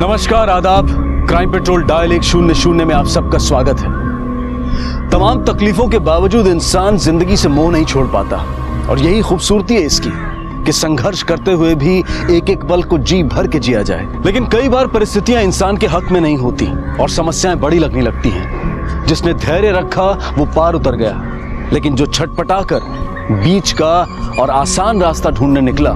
नमस्कार, आदाब। Crime petrol dial 100 में आप सबका स्वागत है। तमाम तकलीफों के बावजूद इंसान जिंदगी से मोह नहीं छोड़ पाता और यही खूबसूरती है इसकी कि संघर्ष करते हुए भी एक एक पल को जी भर के जिया जाए। लेकिन कई बार परिस्थितियां इंसान के हक में नहीं होती और समस्याएं बड़ी लगने लगती हैं। जिसने धैर्य रखा वो पार उतर गया, लेकिन जो छटपटाकर बीच का और आसान रास्ता ढूंढने निकला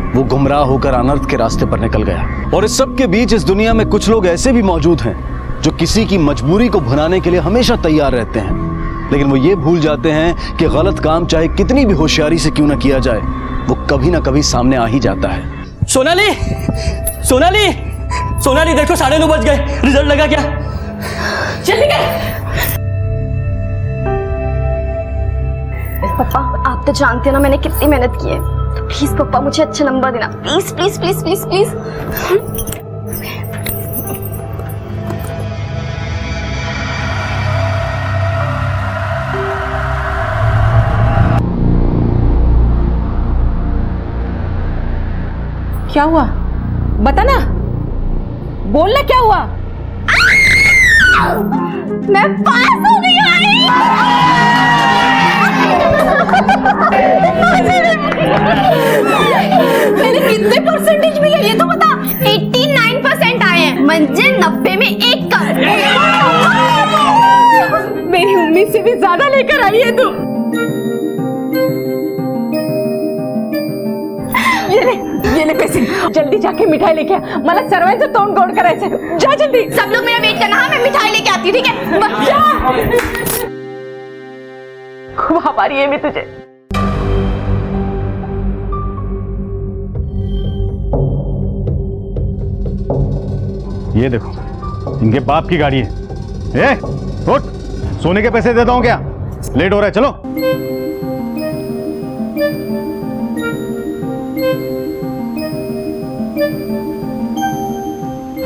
वो गुमराह होकर अनर्थ के रास्ते पर निकल गया। और इस सब के बीच इस दुनिया में कुछ लोग ऐसे भी मौजूद हैं जो किसी की मजबूरी को भुनाने के लिए हमेशा तैयार रहते हैं, लेकिन वो ये भूल जाते हैं कि गलत काम चाहे कितनी भी होशियारी से क्यों ना किया जाए, वो कभी ना कभी सामने आ ही जाता है। सोनाली, सोनाली, सोनाली, देखो 9:30 बज गए। रिजल्ट लगा क्या? जल्दी कर। पापा, आप तो जानते हो ना मैंने कितनी मेहनत की है, तो प्लीज पापा मुझे अच्छे नंबर देना, please please please please please. क्या हुआ? बता ना, बोलना क्या हुआ? मैं पास हो गई मेरे कितने परसेंटेज मिले ये तो बता। 89% आए हैं, म्हणजे 90 में 1 कम। मेरी उम्मीद से भी ज्यादा लेकर आई है तू। ये ले पैसे, जल्दी जाके मिठाई लेके आ। मला सर्वांचं तोंड गोड करायचं। जा जल्दी। सब लोग मेरा वेट करना। हाँ, मैं मिठाई लेके आती हूँ, ठीक है? खूब हमारी है मैं तुझे। ये देखो, इनके बाप की गाड़ी है। उठ, सोने के पैसे देता हूं क्या? लेट हो रहा है, चलो।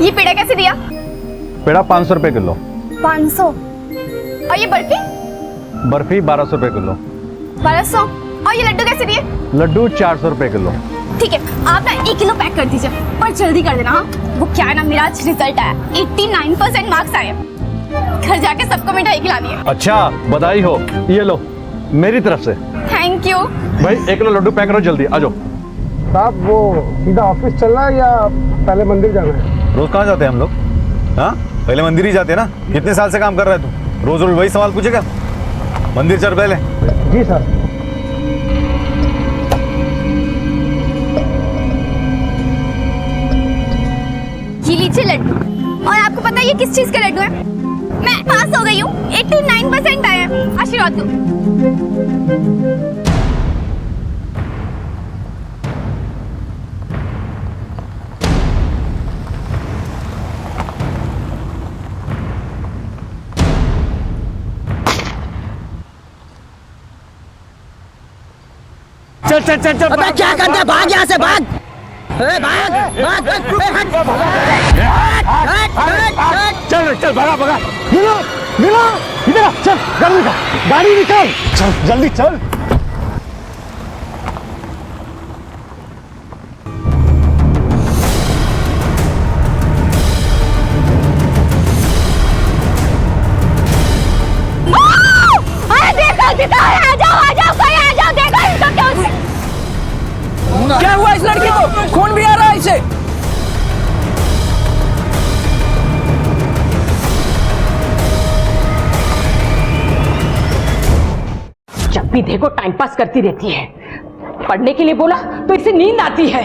ये पेड़ा कैसे दिया? पेड़ा 500 रुपए किलो। 500। और ये बर्फी? बर्फी 1200 रुपए किलो। 1200। और ये लड्डू कैसे दिए? लड्डू 400 रुपए किलो। ठीक है, आप ना 1 किलो पैक कर दीजिए, पर जल्दी कर देना। हाँ, वो क्या है ना, मेरा आज रिजल्ट आया, 89% मार्क्स आए। घर जाके सबको मिठाई खिलानी है। अच्छा, बधाई हो। ये लो, मेरी तरफ से। थैंक यू भाई 1 किलो लड्डू पैक करो, जल्दी आ जाओ। साहब, वो सीधा ऑफिस चलना है या पहले मंदिर जाना है? रोज कहाँ जाते हैं हम लोग? हाँ, पहले मंदिर ही जाते हैं ना। कितने साल से काम कर रहा है तू? रोज रोज वही सवाल पूछेगा? मंदिर चल पहले। जी सर। ये लीजिए लड्डू। और आपको पता है ये किस चीज का लड्डू है? मैं पास हो गई हूँ, 89% आए हैं। आशीर्वाद दो। चल चल चल चल। अबे क्या करता है? भाग यहाँ से, भाग। भाग भाग। चल चल, भगा भगा। मिलो मिलो, इधर आ, चल गाड़ी निकाल, गाड़ी निकाल, चल जल्दी चल। क्या हुआ इस लड़की को? खून भी आ रहा है इसे। जब भी देखो टाइम पास करती रहती है। पढ़ने के लिए बोला तो इसे नींद आती है।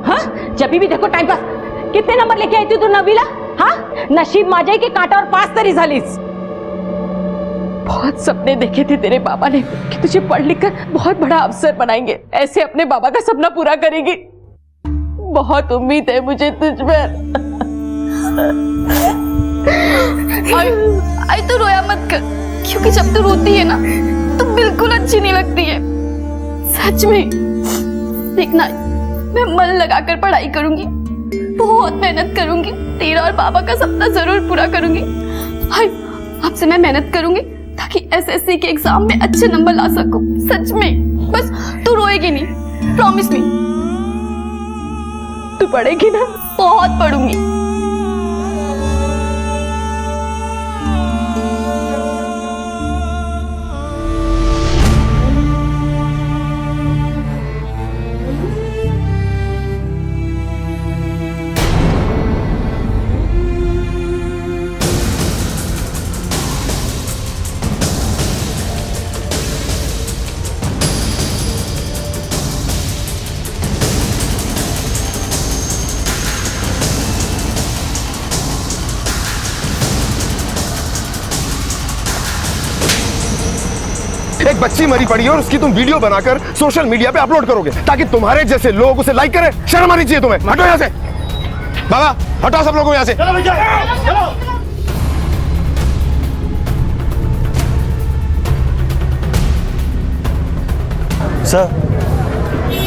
हाँ, जब भी देखो टाइम पास। कितने नंबर लेके आई थी तू नबीला? हाँ, नशीब माझे के कांटा और पास तरी झालीस। बहुत सपने देखे थे तेरे बाबा ने कि तुझे पढ़ लिख कर बहुत बड़ा अफसर बनाएंगे, ऐसे अपने बाबा का सपना पूरा करेगी। बहुत उम्मीद है मुझे तुझ पर। आई तो रोया मत कर, क्योंकि जब तू रोती है ना तो बिल्कुल अच्छी नहीं लगती है। सच में देखना, मैं मन लगाकर पढ़ाई करूंगी, बहुत मेहनत करूंगी, तेरा और बाबा का सपना जरूर पूरा करूंगी। आपसे मैं मेहनत करूंगी ताकि एसएससी के एग्जाम में अच्छे नंबर ला सकूं। सच में, बस तू रोएगी नहीं, प्रॉमिस मी। तू पढ़ेगी ना? बहुत पढ़ूंगी। बच्ची मरी पड़ी है और उसकी तुम वीडियो बनाकर सोशल मीडिया पे अपलोड करोगे ताकि तुम्हारे जैसे लोग उसे लाइक करें। शर्म आनी चाहिए तुम्हें। हटो यहाँ से बाबा, हटाओ सब लोगों यहाँ से। सर,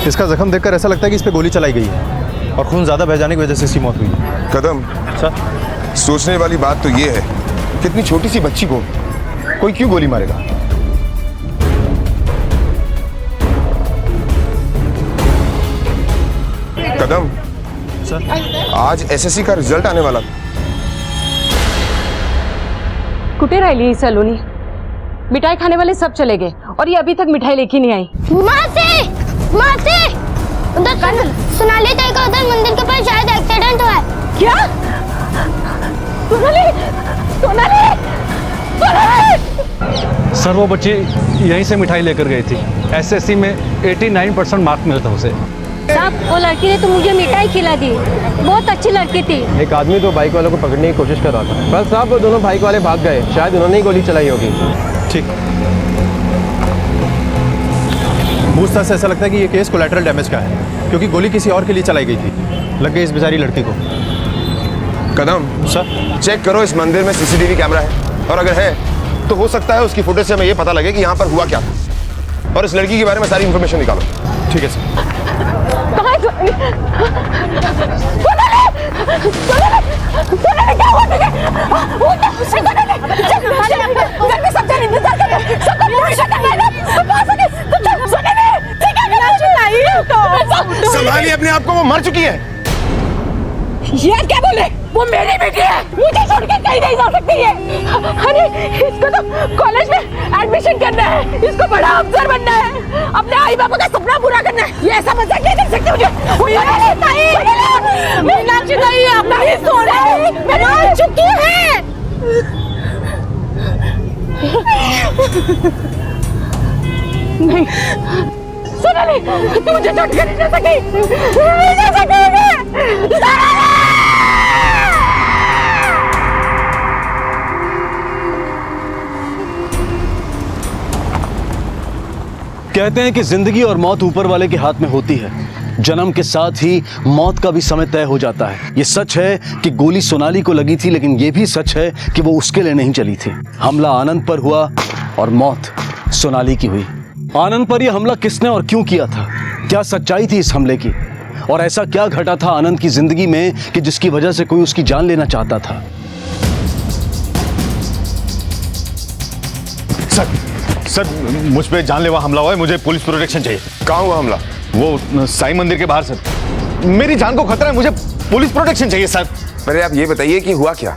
इसका जख्म देखकर ऐसा लगता है कि इस पे गोली चलाई गई है और खून ज्यादा बह जाने की वजह से इसकी मौत हुई है। कदम, सर, सोचने वाली बात तो ये है कि इतनी छोटी सी बच्ची को कोई क्यों गोली मारेगा? कदम सर, आज एसएससी का रिजल्ट आने वाला था। कुटे राहिली ही सलोनी। मिठाई खाने वाले सब चले गए और ये अभी तक मिठाई लेके नहीं आई। मासी, मासी, उधर सोनाली ताई का उधर मंदिर के पास शायद एक्सीडेंट हुआ है। क्या? सोनाली, सोनाली, सोनाली! सर, वो बच्ची यहीं से मिठाई लेकर गई थी। एसएससी में 89% मार्क मिला था उसे। साहब, वो लड़की ने तो मुझे मिठाई खिला दी, बहुत अच्छी लड़की थी। एक आदमी तो बाइक वालों को पकड़ने की कोशिश कर रहा था, पर साहब वो दोनों बाइक वाले भाग गए। शायद उन्होंने ही गोली चलाई होगी। ठीक। पूछताछ से ऐसा लगता है कि ये केस कोलैटरल डैमेज का है, क्योंकि गोली किसी और के लिए चलाई गई थी। लग गई इस बेचारी लड़की को। कदम सर, चेक करो इस मंदिर में सीसीटीवी कैमरा है, और अगर है तो हो सकता है उसकी फुटेज से हमें ये पता लगे कि यहाँ पर हुआ क्या था, और इस लड़की के बारे में सारी इंफॉर्मेशन निकालो। ठीक है सर। कहाँ है सोनाली? सोनाली! सोनाली, क्या हुआ तुझे? घर में सब जन इंतजार कर रहे हैं, सबको भरोसा करना है ना? तो पास आके, तो चल, सोनाली! ठीक है, मैं चिल्लाई तो। संभालिए अपने आप को, वो मर चुकी है। यार क्या बोले? वो मेरी बेटी है, मुझे छोड़ के कहीं नहीं जा सकती है। अरे इसको तो कॉलेज में एडमिशन करना है, इसको बड़ा अफसर बनना है, अपने आई बाबा का सपना पूरा करना है। ये ऐसा मजाक नहीं कर सकते मुझे। मीनाक्षी ताई, आप नहीं सो रहे, मैं मर चुकी है। नहीं सोनाली, तू मुझे छोड़ के नहीं जा सकी, नहीं जा सकेगी। कहते हैं कि जिंदगी और मौत ऊपर वाले के हाथ में होती है। जन्म के साथ ही मौत का भी समय तय हो जाता है। ये सच है कि गोली सोनाली को लगी थी, लेकिन ये भी सच है कि वो उसके लिए नहीं चली थी। हमला आनंद पर हुआ और मौत सोनाली की हुई। आनंद पर यह हमला किसने और क्यों किया था? क्या सच्चाई थी इस हमले की? और ऐसा क्या घटा था आनंद की जिंदगी में कि जिसकी वजह से कोई उसकी जान लेना चाहता था? सर, मुझ पे जानलेवा हमला हुआ है, मुझे पुलिस प्रोटेक्शन चाहिए। कहाँ हुआ हमला? वो साईं मंदिर के बाहर सर। मेरी जान को खतरा है, मुझे पुलिस प्रोटेक्शन चाहिए सर। पहले आप ये बताइए कि हुआ क्या?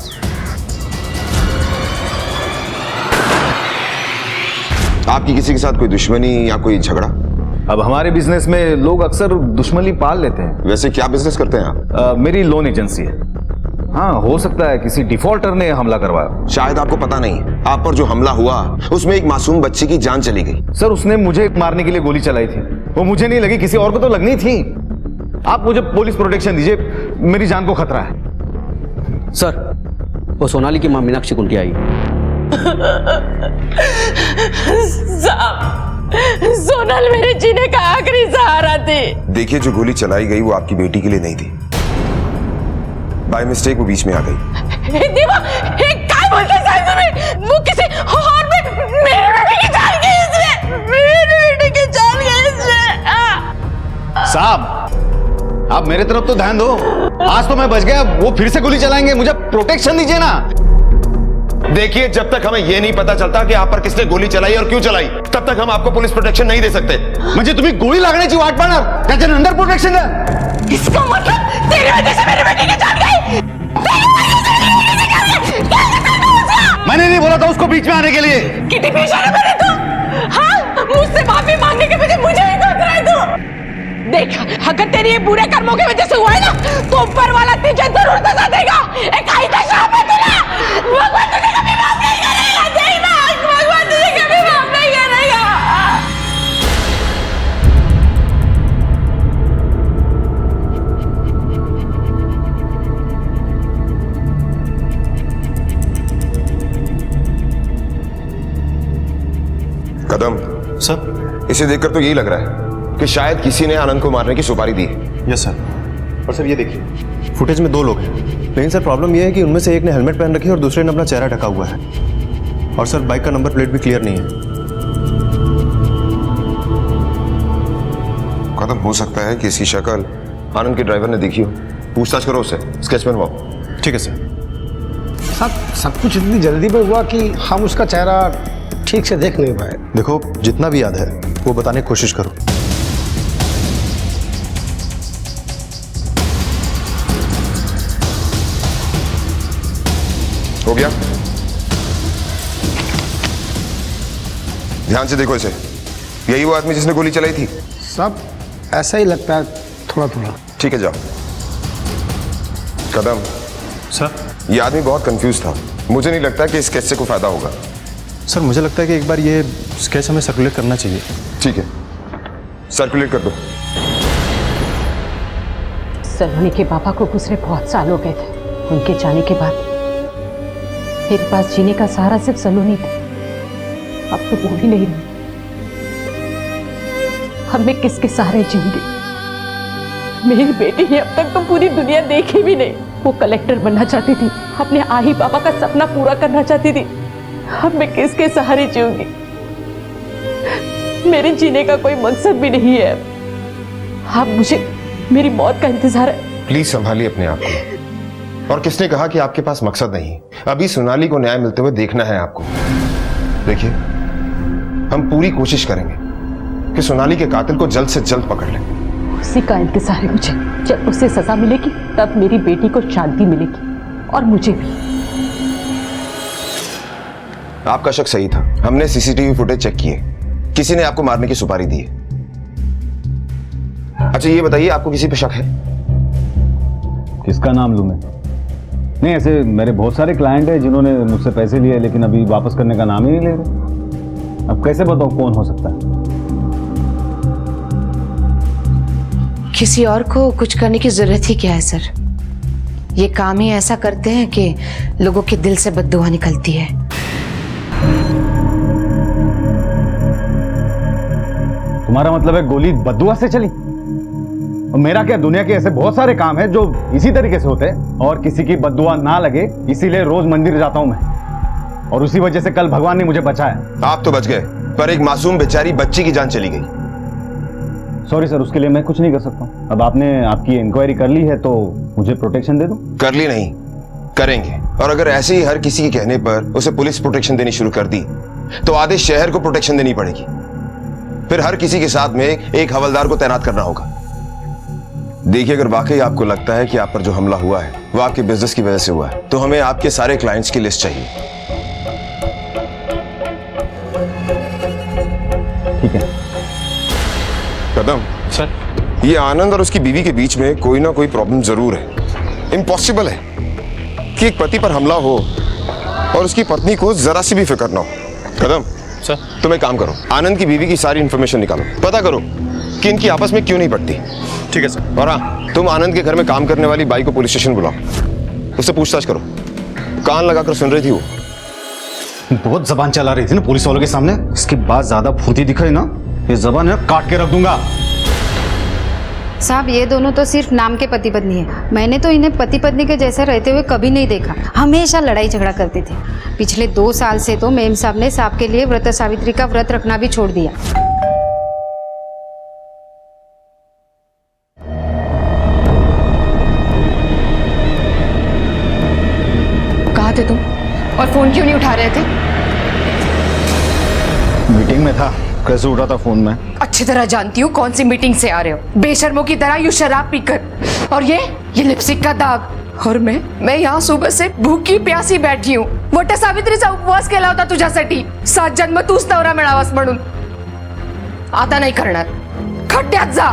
आपकी किसी के साथ कोई दुश्मनी या कोई झगड़ा? अब हमारे बिजनेस में लोग अक्सर दुश्मनी पाल लेते हैं। वैसे क्या बिजनेस करते हैं आप? मेरी लोन एजेंसी है। हाँ, हो सकता है किसी डिफॉल्टर ने हमला करवाया। शायद आपको पता नहीं, आप पर जो हमला हुआ उसमें एक मासूम बच्ची की जान चली गई। सर, उसने मुझे मारने के लिए गोली चलाई थी। वो मुझे नहीं लगी, किसी और को तो लगनी थी। आप मुझे पुलिस प्रोटेक्शन दीजिए, मेरी जान को खतरा है। सर, वो सोनाली की मां मीनाक्षी कुंटी आई। सोनल मेरे जीने का आखिरी सहारा थी। देखिए, जो गोली चलाई गई वो आपकी बेटी के लिए नहीं थी। बाय मिस्टेक वो बीच में आ गई। क्या बोलते हैं साहब तुम्हें? वो किसी और मेरी बेटी की जान गई इसमें, मेरी बेटी की जान गई इसमें। साहब, आप मेरे तरफ तो ध्यान दो। आज तो मैं बच गया, वो फिर से गोली चलाएंगे। मुझे प्रोटेक्शन दीजिए ना। देखिए, जब तक हमें ये नहीं पता चलता कि आप पर किसने गोली चलाई और क्यों चलाई, तब तक हम आपको पुलिस प्रोटेक्शन नहीं दे सकते। म्हणजे तुम्ही गोळी लागण्याची वाट पाहणार, त्याच्यानंतर प्रोटेक्शन द्या। इसका मतलब तेरी वजह से मेरी बेटी की जान गई। मैंने नहीं बोला था उसको बीच में आने के लिए। कितनी बेशर्म है तू। हाँ, मुझसे माफी मांगने के बजाय मुझे ही कोस रहा है तू। देख, अगर तेरी ये बुरे कर्मों की वजह से हुआ है ना, तो ऊपर वाला तुझे जरूर सजा देगा। एक आई का शाप है तुझे। भगवान तुझे कभी माफ नहीं करेगा। जय मां, भगवान तुझे कभी माफ नहीं करेगा। कदम, सर। इसे देखकर तो यही लग रहा है कि शायद किसी ने आनंद को मारने की सुपारी दी है। Yes sir. और सर ये देखिए, फुटेज में 2 लोग हैं, लेकिन सर प्रॉब्लम ये है कि उनमें से एक ने हेलमेट पहन रखी है और दूसरे ने अपना चेहरा ढका हुआ है। और सर बाइक का नंबर प्लेट भी क्लियर नहीं है। कदम, हो सकता है कि इसकी शक्ल आनंद के ड्राइवर ने देखी हो। पूछताछ करो उससे, स्केच बनवाओ। ठीक है सर। सब कुछ इतनी जल्दी में हुआ कि हम उसका चेहरा ठीक से देख नहीं पाए। देखो, जितना भी याद है वो बताने की कोशिश करो। हो गया? ध्यान से देखो इसे। यही वो आदमी जिसने गोली चलाई थी? सब ऐसा ही लगता है, थोड़ा थोड़ा। ठीक है, जाओ। कदम सर। ये आदमी बहुत कंफ्यूज था। मुझे नहीं लगता कि इस स्केच से कोई फायदा होगा। सर मुझे लगता है कि एक बार ये स्केच हमें सर्कुलेट करना चाहिए। ठीक है, सर्कुलेट कर दो। सलोनी के पापा को गुजरे बहुत साल हो गए थे। उनके जाने के बाद मेरे पास जीने का सहारा सिर्फ सलोनी था। अब तो वो भी नहीं रही। अब मैं किसके सहारे जीऊंगी? मेरी बेटी ने अब तक तो पूरी दुनिया देखी भी नहीं। वो कलेक्टर बनना चाहती थी, अपने आही पापा का सपना पूरा करना चाहती थी। अब मैं किसके सहारे जीऊंगी? मेरे जीने का कोई मकसद भी नहीं है। अब मुझे मेरी मौत का इंतजार है। प्लीज संभालिए अपने आप को। और किसने कहा कि आपके पास मकसद नहीं? अभी सोनाली को न्याय मिलते हुए देखना है आपको। देखिए, हम पूरी कोशिश करेंगे कि सोनाली के कातिल को जल्द से जल्द पकड़ लें। उसी का इंतजार है मुझे। जब उसे सजा मिलेगी तब मेरी बेटी को शांति मिलेगी और मुझे भी। आपका शक सही था। हमने सीसीटीवी फुटेज चेक किए। किसी ने आपको मारने की सुपारी दी है। अच्छा ये बताइए, आपको किसी पे शक है? किसका नाम लूं मैं? नहीं, ऐसे मेरे बहुत सारे क्लाइंट हैं जिन्होंने मुझसे पैसे लिए लेकिन अभी वापस करने का नाम ही नहीं ले रहे। अब कैसे बताऊं कौन हो सकता है? किसी और को कुछ करने की जरूरत ही क्या है सर? ये काम ही ऐसा करते हैं कि लोगों के दिल से बद्दुआ निकलती है। तुम्हारा मतलब है गोली बद्दुआ से चली? और मेरा क्या, दुनिया के ऐसे बहुत सारे काम हैं जो इसी तरीके से होते हैं और किसी की बद्दुआ ना लगे इसीलिए रोज मंदिर जाता हूं मैं। और उसी वजह से कल भगवान ने मुझे बचाया। आप तो बच गए, पर एक मासूम बेचारी बच्ची की जान चली गई। सॉरी सर, उसके लिए मैं कुछ नहीं कर सकता हूं। अब आपने आपकी इंक्वायरी कर ली है तो मुझे प्रोटेक्शन दे दो। कर ली नहीं, करेंगे। और अगर ऐसे ही हर किसी के कहने पर उसे पुलिस प्रोटेक्शन देनी शुरू कर दी तो आधे शहर को प्रोटेक्शन देनी पड़ेगी। फिर हर किसी के साथ में एक हवलदार को तैनात करना होगा। देखिए, अगर वाकई आपको लगता है कि आप पर जो हमला हुआ है वो आपके बिजनेस की वजह से हुआ है तो हमें आपके सारे क्लाइंट्स की लिस्ट चाहिए। ठीक है कदम सर। ये आनंद और उसकी बीवी के बीच में कोई ना कोई प्रॉब्लम जरूर है। इम्पॉसिबल है कि एक पति पर हमला हो और उसकी पत्नी को जरा सी भी फिक्र ना हो। कदम सर। तुम एक काम करो, आनंद की बीवी की सारी इंफॉर्मेशन निकालो, पता करो कि इनकी आपस में क्यों नहीं पटती। ठीक है सर। और हाँ, तुम आनंद के घर में काम करने वाली बाई को पुलिस स्टेशन बुलाओ, उससे पूछताछ करो। कान लगाकर सुन रही थी वो। बहुत जबान चला रही थी ना पुलिस वालों के सामने। इसके बाद ज्यादा फूटी दिखाई ना, ये जबान है काट के रख दूंगा। साहब, ये दोनों तो सिर्फ नाम के पति पत्नी है। मैंने तो इन्हें पति पत्नी के जैसे रहते हुए कभी नहीं देखा। हमेशा लड़ाई झगड़ा करते थे। पिछले 2 साल से तो मेम साहब ने साहब के लिए व्रत सावित्री का व्रत रखना भी छोड़ दिया। कहाँ थे तुम और फोन क्यों नहीं उठा रहे थे? मीटिंग में था, कैसे उठा था फोन में? अच्छी तरह जानती हूँ कौन सी मीटिंग से आ रहे हो। बेशर्मों की तरह यूं शराब पीकर। और ये लिपस्टिक का दाग। और मैं यहाँ सुबह से भूखी प्यासी बैठी हूँ। मोठ्या सावित्रीचा उपवास केला होता तुझ्यासाठी। 7 जन्म तूच नवरा मिळावास म्हणून। आता नाही करणार, खड्ड्यात जा।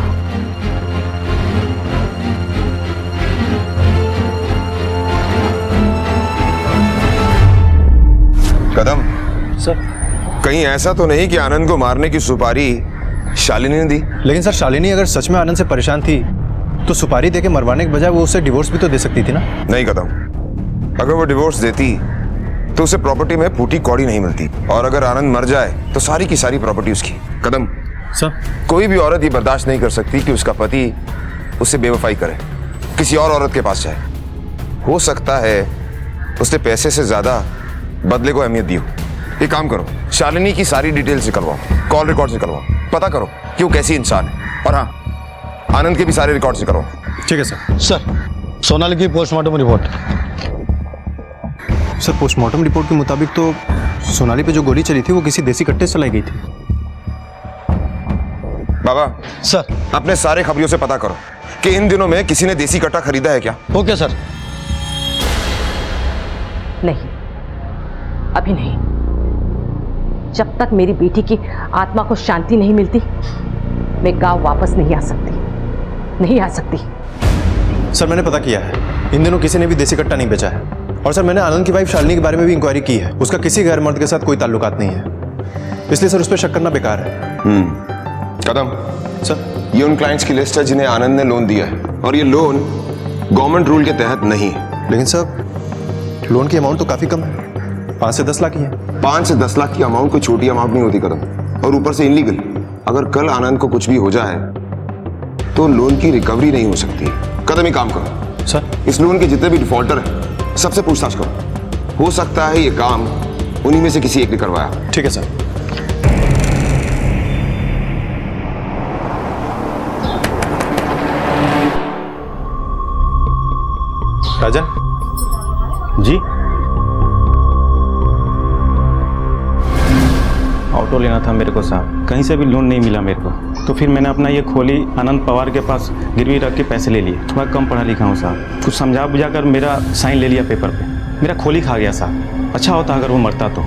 कदम सर। कहीं ऐसा तो नहीं कि आनंद को मारने की सुपारी शालिनी ने दी? लेकिन सर, शालिनी अगर सच में आनंद से परेशान थी तो सुपारी देके मरवाने के बजाय वो उसे डिवोर्स भी तो दे सकती थी ना। नहीं कदम, अगर वो डिवोर्स देती तो उसे प्रॉपर्टी में फूटी कौड़ी नहीं मिलती, और अगर आनंद मर जाए तो सारी की सारी प्रॉपर्टी उसकी। कदम सर, कोई भी औरत ये बर्दाश्त नहीं कर सकती कि उसका पति उससे बेवफाई करे, किसी और औरत के पास जाए। हो सकता है उसने पैसे से ज्यादा बदले को अहमियत दी हो। एक काम करो, शालिनी की सारी डिटेल्स निकलवाओ, कॉल रिकॉर्ड्स निकलवाओ, पता करो कि वो कैसी इंसान है, और हाँ, आनंद के भी सारे रिकॉर्ड्स निकलवाओ। ठीक है सर। सर, सोनाली की postmortem report. Sir, postmortem report के मुताबिक तो सोनाली पे जो गोली चली थी वो किसी देसी कट्टे से चलाई गई थी। बाबा सर। अपने सारे खबरियों से पता करो कि इन दिनों में किसी ने देसी कट्टा खरीदा है क्या। Okay sir. नहीं, अभी नहीं। जब तक मेरी बेटी की आत्मा को शांति नहीं मिलती, मैं गांव वापस नहीं आ सकती, नहीं आ सकती। सर, मैंने पता किया है, इन दिनों किसी ने भी देसी कट्टा नहीं बेचा है। और सर, मैंने आनंद की वाइफ शालिनी के बारे में भी इंक्वायरी की है। उसका किसी गैर मर्द के साथ कोई ताल्लुकात नहीं है, इसलिए सर उस पर शक करना बेकार है। कदम सर, ये उन क्लाइंट्स की लिस्ट है जिन्हें आनंद ने लोन दिया है, और ये लोन गवर्नमेंट रूल के तहत नहीं है। लेकिन सर, लोन की अमाउंट तो काफी कम है, 5 से 10 लाख ही है। 5 से 10 लाख की अमाउंट कोई छोटी अमाउंट नहीं होती कदम, और ऊपर से इनलीगल। अगर कल आनंद को कुछ भी हो जाए तो लोन की रिकवरी नहीं हो सकती। कदम, ही काम करो सर, इस लोन के जितने भी डिफॉल्टर हैं सबसे पूछताछ करो। हो सकता है ये काम उन्हीं में से किसी एक ने करवाया। ठीक है सर। राजन जी, ऑटो लेना था मेरे को साहब, कहीं से भी लोन नहीं मिला मेरे को, तो फिर मैंने अपना ये खोली आनंद पवार के पास गिरवी रख के पैसे ले लिए। थोड़ा कम पढ़ा लिखा हूँ साहब, कुछ समझा बुझा कर मेरा साइन ले लिया पेपर पे, मेरा खोली खा गया साहब। अच्छा होता अगर वो मरता तो।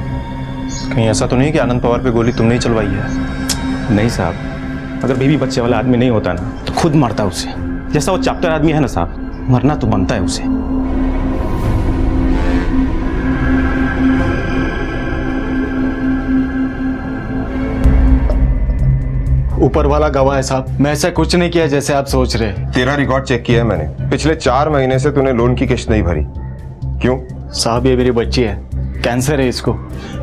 कहीं ऐसा तो नहीं कि आनंद पवार पे गोली तुमने ही चलवाई है? नहीं साहब, अगर बीवी बच्चे वाला आदमी नहीं होता ना तो खुद मरता उसे। जैसा वो चैप्टर आदमी है ना साहब, मरना तो बनता है उसे। ऊपर वाला गवाह है साहब, मैं ऐसा कुछ नहीं किया जैसे आप सोच रहे। तेरा रिकॉर्ड चेक किया है मैंने, पिछले 4 महीने से तूने लोन की किस्त नहीं भरी। क्यों? साहब, ये मेरी बच्ची है, कैंसर है इसको,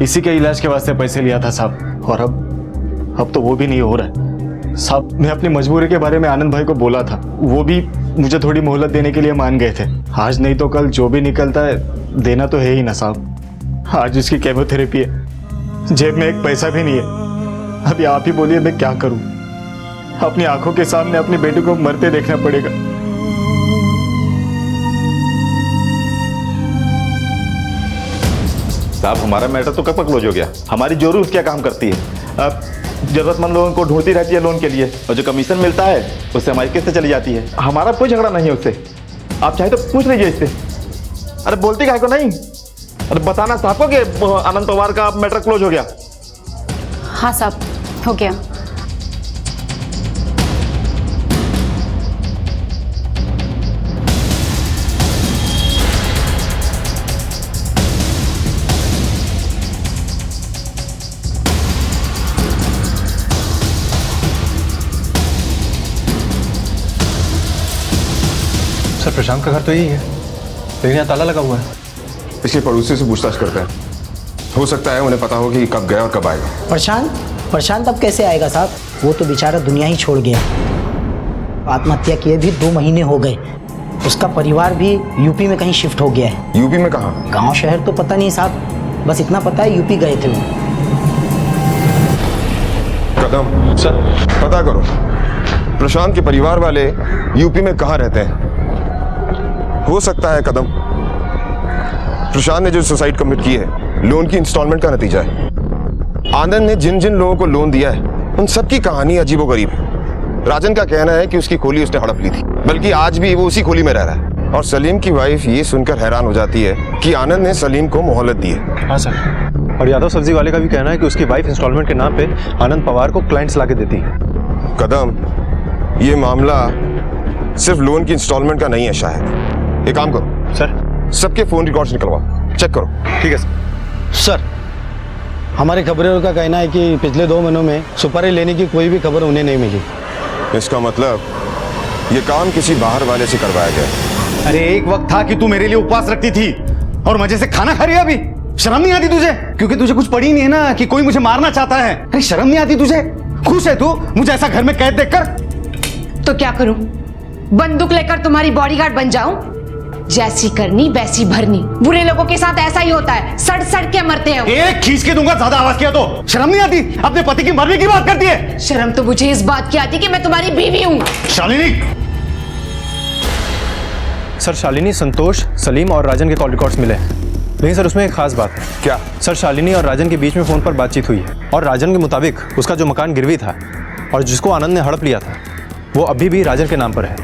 इसी के इलाज के वास्ते पैसे लिया था साहब, और अब तो वो भी नहीं हो रहा है साहब। मैं अपनी मजबूरी के बारे में आनंद भाई को बोला था, वो भी मुझे थोड़ी मोहलत देने के लिए मान गए थे। आज नहीं तो कल जो भी निकलता है देना तो है ही ना साहब। आज उसकी केमोथेरेपी है, जेब में एक पैसा भी नहीं है। अभी आप ही बोलिए मैं क्या करूं? अपनी आंखों के सामने अपनी बेटी को मरते देखना पड़ेगा। साहब, हमारा मैटर तो कब तक क्लोज हो गया? हमारी जरूर क्या काम करती है, अब जरूरतमंद लोगों को ढूंढती रहती है लोन के लिए, और जो कमीशन मिलता है उससे हमारी किस्त चली जाती है। हमारा कोई झगड़ा नहीं है उससे, आप चाहे तो पूछ लीजिए इससे। अरे बोलती काहे को नहीं? अरे बताना साहब को कि आनंद पवार का मैटर क्लोज हो गया। हाँ साहब, हो गया। सर, प्रशांत का घर तो यही है, लेकिन यहाँ ताला लगा हुआ है। इसके पड़ोसी से पूछताछ करते हैं, हो सकता है उन्हें पता हो कि कब गया और कब आएगा। प्रशांत अब कैसे आएगा साहब? वो तो बेचारा दुनिया ही छोड़ गया। आत्महत्या किए भी 2 महीने हो गए। उसका परिवार भी यूपी में कहीं शिफ्ट हो गया है। यूपी में कहाँ? गांव शहर तो पता नहीं साहब, बस इतना पता है यूपी गए थे वो। कदम सर, पता करो प्रशांत के परिवार वाले यूपी में कहाँ रहते हैं। हो सकता है कदम प्रशांत ने जो सुसाइड कमिट की है लोन की इंस्टॉलमेंट का नतीजा है। आनंद ने जिन जिन लोगों को लोन दिया है उन सबकी कहानी अजीबोगरीब है। राजन का कहना है कि उसकी खोली उसने हड़प ली थी, बल्कि आज भी वो उसी खोली में रह रहा है। और सलीम की वाइफ ये सुनकर हैरान हो जाती है कि आनंद ने सलीम को मोहलत दी है। हाँ सर, और यादव सब्जी वाले का भी कहना है कि उसकी वाइफ इंस्टॉलमेंट के नाम पे आनंद पवार को क्लाइंट्स लाके देती है। कदम, ये मामला सिर्फ लोन की इंस्टॉलमेंट का नहीं है शायद। एक काम करो सर, सबके फोन रिकॉर्ड्स निकलवाओ, चेक करो। ठीक है सर। सर, हमारे खबरों का कहना है कि पिछले 2 महीनों में सुपारी लेने की कोई भी खबर उन्हें नहीं मिली। इसका मतलब ये काम किसी बाहर वाले से करवाया गया। अरे एक वक्त था कि तू मेरे लिए उपवास रखती थी और मजे से खाना खा रही है अभी। शर्म नहीं आती तुझे? क्योंकि तुझे कुछ पड़ी नहीं है ना कि कोई मुझे मारना चाहता है। अरे शर्म नहीं आती तुझे? खुश है तू मुझे ऐसा घर में कैद देखकर? तो क्या करूं? बंदूक लेकर तुम्हारी बॉडीगार्ड बन जाऊं? जैसी करनी वैसी भरनी। बुरे लोगों के साथ ऐसा ही होता है, सड़ सड़ के मरते हैं। एक खींच के दूंगा ज्यादा आवाज किया तो। शर्म नहीं आती? अपने पति की मरने की बात करती है। शर्म तो मुझे इस बात की आती कि मैं तुम्हारी बीवी हूं। शालिनी। सर शालिनी, संतोष, सलीम और राजन के कॉल रिकॉर्ड्स मिले हैं, लेकिन सर उसमें एक खास बात है। क्या? सर शालिनी और राजन के बीच में फोन पर बातचीत हुई है और राजन के मुताबिक उसका जो मकान गिरवी था और जिसको आनंद ने हड़प लिया था वो अभी भी राजन के नाम पर है।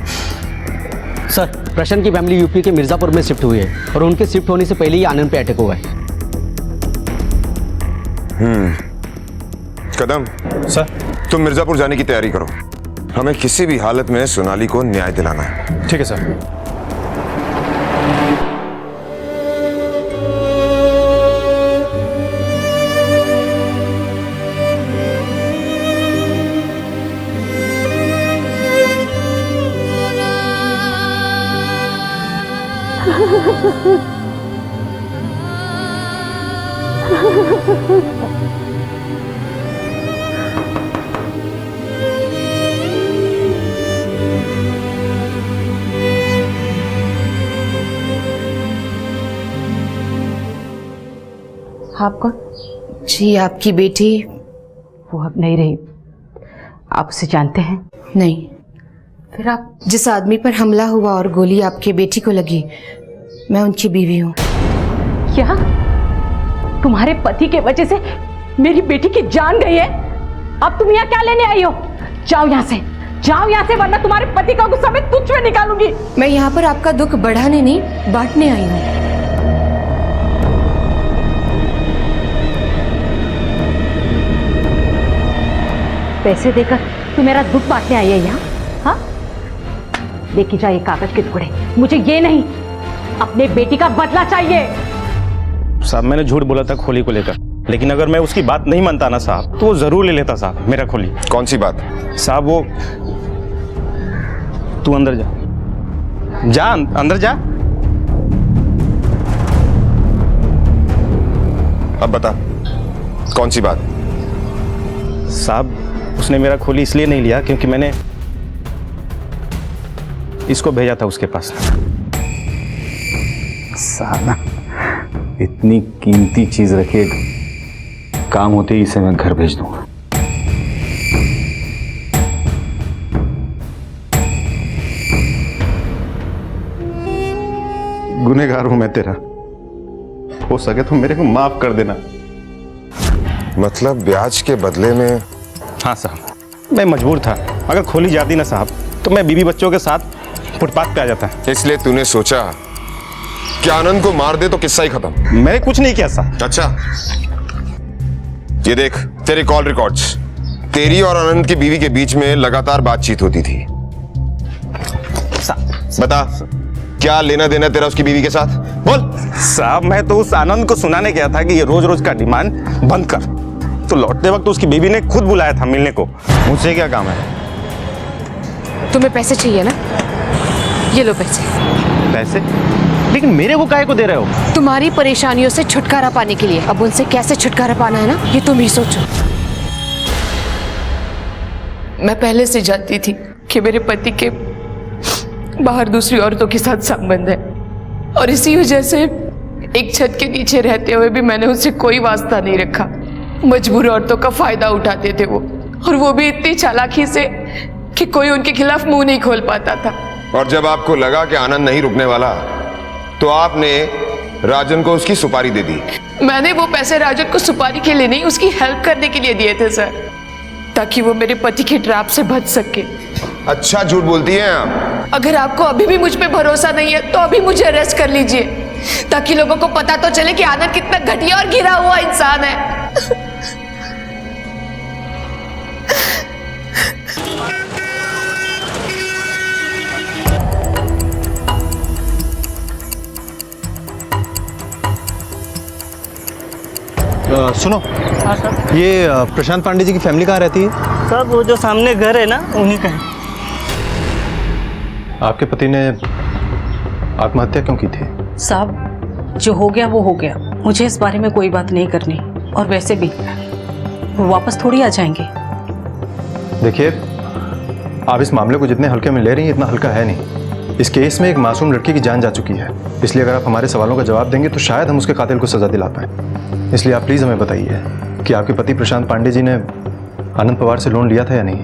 सर, प्रशांत की फैमिली यूपी के मिर्जापुर में शिफ्ट हुई है और उनके शिफ्ट होने से पहले ही आनंद पे अटैक हुआ है। कदम, सर तुम मिर्जापुर जाने की तैयारी करो। हमें किसी भी हालत में सोनाली को न्याय दिलाना है। ठीक है सर। आप कौन? जी, आपकी बेटी। वो अब नहीं रही। आप उसे जानते हैं? नहीं। फिर आप जिस आदमी पर हमला हुआ और गोली आपकी बेटी को लगी, मैं उनकी बीवी हूँ। क्या? तुम्हारे पति के वजह से मेरी बेटी की जान गई है? अब तुम यहाँ क्या लेने आई हो? जाओ यहाँ से, जाओ यहाँ से, वरना तुम्हारे पति का गुस्सा मैं तुझ में निकालूंगी। मैं यहाँ पर आपका दुख बढ़ाने नहीं, बांटने आई हूँ। पैसे देकर तू मेरा दुख बांटने आई है यहाँ? हाँ, लेके जा ये कागज के टुकड़े। मुझे ये नहीं, अपने बेटी का बदला चाहिए। साहब मैंने झूठ बोला था खोली को लेकर, लेकिन अगर मैं उसकी बात नहीं मानता ना साहब तो वो जरूर ले लेता साहब मेरा खोली। कौन सी बात? साहब वो, तू अंदर जा, जा अंदर जा। अब बता, कौन सी बात? साहब उसने मेरा खोली इसलिए नहीं लिया क्योंकि मैंने इसको भेजा था उसके पास। साला इतनी कीमती चीज रखे, काम होते ही इसे मैं घर भेज दूंगा। गुनहगार हूं मैं तेरा, हो सके तो मेरे को माफ कर देना। मतलब ब्याज के बदले में? हाँ साहब, मैं मजबूर था। अगर खोली जाती ना साहब तो मैं बीवी बच्चों के साथ फुटपाथ पे आ जाता। इसलिए तूने सोचा कि आनंद को मार दे तो किस्सा ही खत्म? मैंने कुछ नहीं किया साहब। अच्छा, ये देख तेरे कॉल रिकॉर्ड्स। तेरी और आनंद की बीवी के बीच में लगातार बातचीत होती थी। बता, क्या लेना देना तेरा उसकी बीवी के साथ? बोल। साहब मैं तो उस आनंद को सुनाने गया था कि ये रोज रोज का डिमांड बंद कर, तो लौटते वक्त उसकी बीवी ने खुद बुलाया था मिलने को। मुझसे क्या काम है? तुम्हें पैसे चाहिए ना? ये लो पैसे। पैसे? लेकिन मेरे को काहे को दे रहे हो? तुम्हारी परेशानियों से छुटकारा पाने के लिए। अब उनसे कैसे छुटकारा पाना है ना, ये तुम ही सोचो। मैं पहले से जानती थी कि मेरे पति के बाहर दूसरी औरतों के साथ संबंध है, और इसी वजह से एक छत के नीचे रहते हुए भी मैंने उससे कोई वास्ता नहीं रखा। मजबूर औरतों का फायदा उठाते थे वो, और वो भी इतनी चालाकी से कि कोई उनके खिलाफ मुंह नहीं खोल पाता था। और जब आपको लगा कि आनंद नहीं रुकने वाला तो आपने राजन को उसकी सुपारी दे दी। मैंने वो पैसे राजन को सुपारी के लिए नहीं, उसकी हेल्प करने के लिए दिए थे सर, ताकि वो मेरे पति के ट्रैप से बच सके। अच्छा झूठ बोलती हैं आप। अगर आपको अभी भी मुझ पे भरोसा नहीं है तो अभी मुझे अरेस्ट कर लीजिए, ताकि लोगों को पता तो चले कि आनंद कितना घटिया और गिरा हुआ इंसान है। सुनो। हाँ सर। ये प्रशांत पांडे जी की फैमिली कहाँ रहती है? सर वो जो सामने घर है ना, उन्हीं का है। आपके पति ने आत्महत्या क्यों की थी? साहब जो हो गया वो हो गया। मुझे इस बारे में कोई बात नहीं करनी, और वैसे भी वो वापस थोड़ी आ जाएंगे। देखिए, आप इस मामले को जितने हल्के में ले रही हैं इतना हल्का है नहीं। इस केस में एक मासूम लड़की की जान जा चुकी है, इसलिए अगर आप हमारे सवालों का जवाब देंगे तो शायद हम उसके कातिल को सजा दिला पाएं। इसलिए आप प्लीज़ हमें बताइए कि आपके पति प्रशांत पांडे जी ने आनंद पवार से लोन लिया था या नहीं?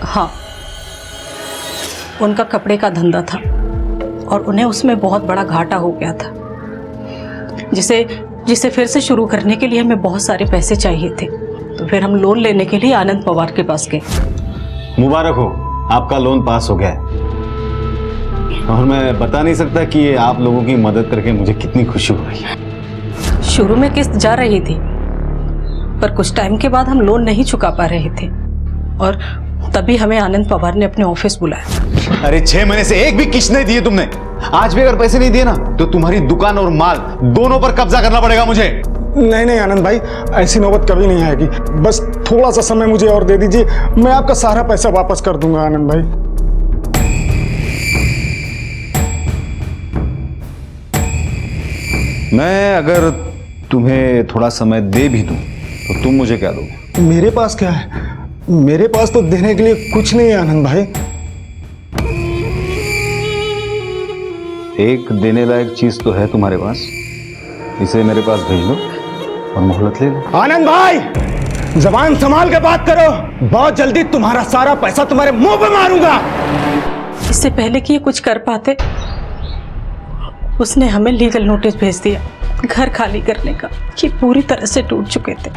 हाँ, उनका कपड़े का धंधा था और उन्हें उसमें बहुत बड़ा घाटा हो गया था, जिसे फिर से शुरू करने के लिए हमें बहुत सारे पैसे चाहिए थे। तो फिर हम लोन लेने के लिए आनंद पवार के पास गए। मुबारक हो, आपका लोन पास हो गया है। और मैं बता नहीं सकता कि ये आप लोगों की मदद करके मुझे कितनी खुशी हो रही है। शुरू में किस्त जा रही थी, पर कुछ टाइम के बाद हम लोन नहीं चुका पा रहे थे और तभी हमें आनंद पवार ने अपने ऑफिस बुलाया। अरे 6 महीने से एक भी किस्त नहीं दिए तुमने। आज भी अगर पैसे नहीं दिए ना तो तुम्हारी दुकान और माल दोनों पर कब्जा करना पड़ेगा मुझे। नहीं नहीं आनंद भाई, ऐसी नौबत कभी नहीं आएगी। बस थोड़ा सा समय मुझे और दे दीजिए, मैं आपका सारा पैसा वापस कर दूंगा आनंद भाई। मैं अगर तुम्हें थोड़ा समय दे भी दूं तो तुम मुझे क्या दोगे? मेरे पास क्या है? मेरे पास तो देने के लिए कुछ नहीं है आनंद भाई। एक देने लायक चीज तो है तुम्हारे पास, इसे मेरे पास भेज दो और मोहलत ले लो। आनंद भाई, जबान संभाल के बात करो, बहुत जल्दी तुम्हारा सारा पैसा तुम्हारे मुंह पे मारूंगा। इससे पहले कि ये कुछ कर पाते, उसने हमें लीगल नोटिस भेज दिया घर खाली करने का, कि पूरी तरह से टूट चुके थे।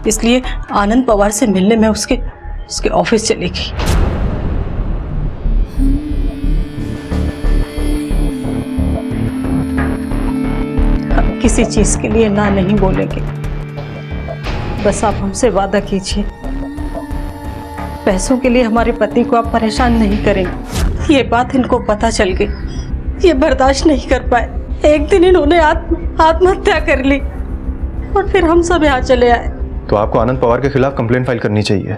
इसलिए आनंद पवार से मिलने में उसके ऑफिस चली गई। हम किसी चीज के लिए ना नहीं बोलेंगे, बस आप हमसे वादा कीजिए, पैसों के लिए हमारे पति को आप परेशान नहीं करेंगे। ये बात इनको पता चल गई, ये बर्दाश्त नहीं कर पाए। एक दिन इन्होंने आत्महत्या कर ली और फिर हम सब यहाँ चले आए। तो आपको आनंद पवार के खिलाफ कंप्लेंट फाइल करनी चाहिए,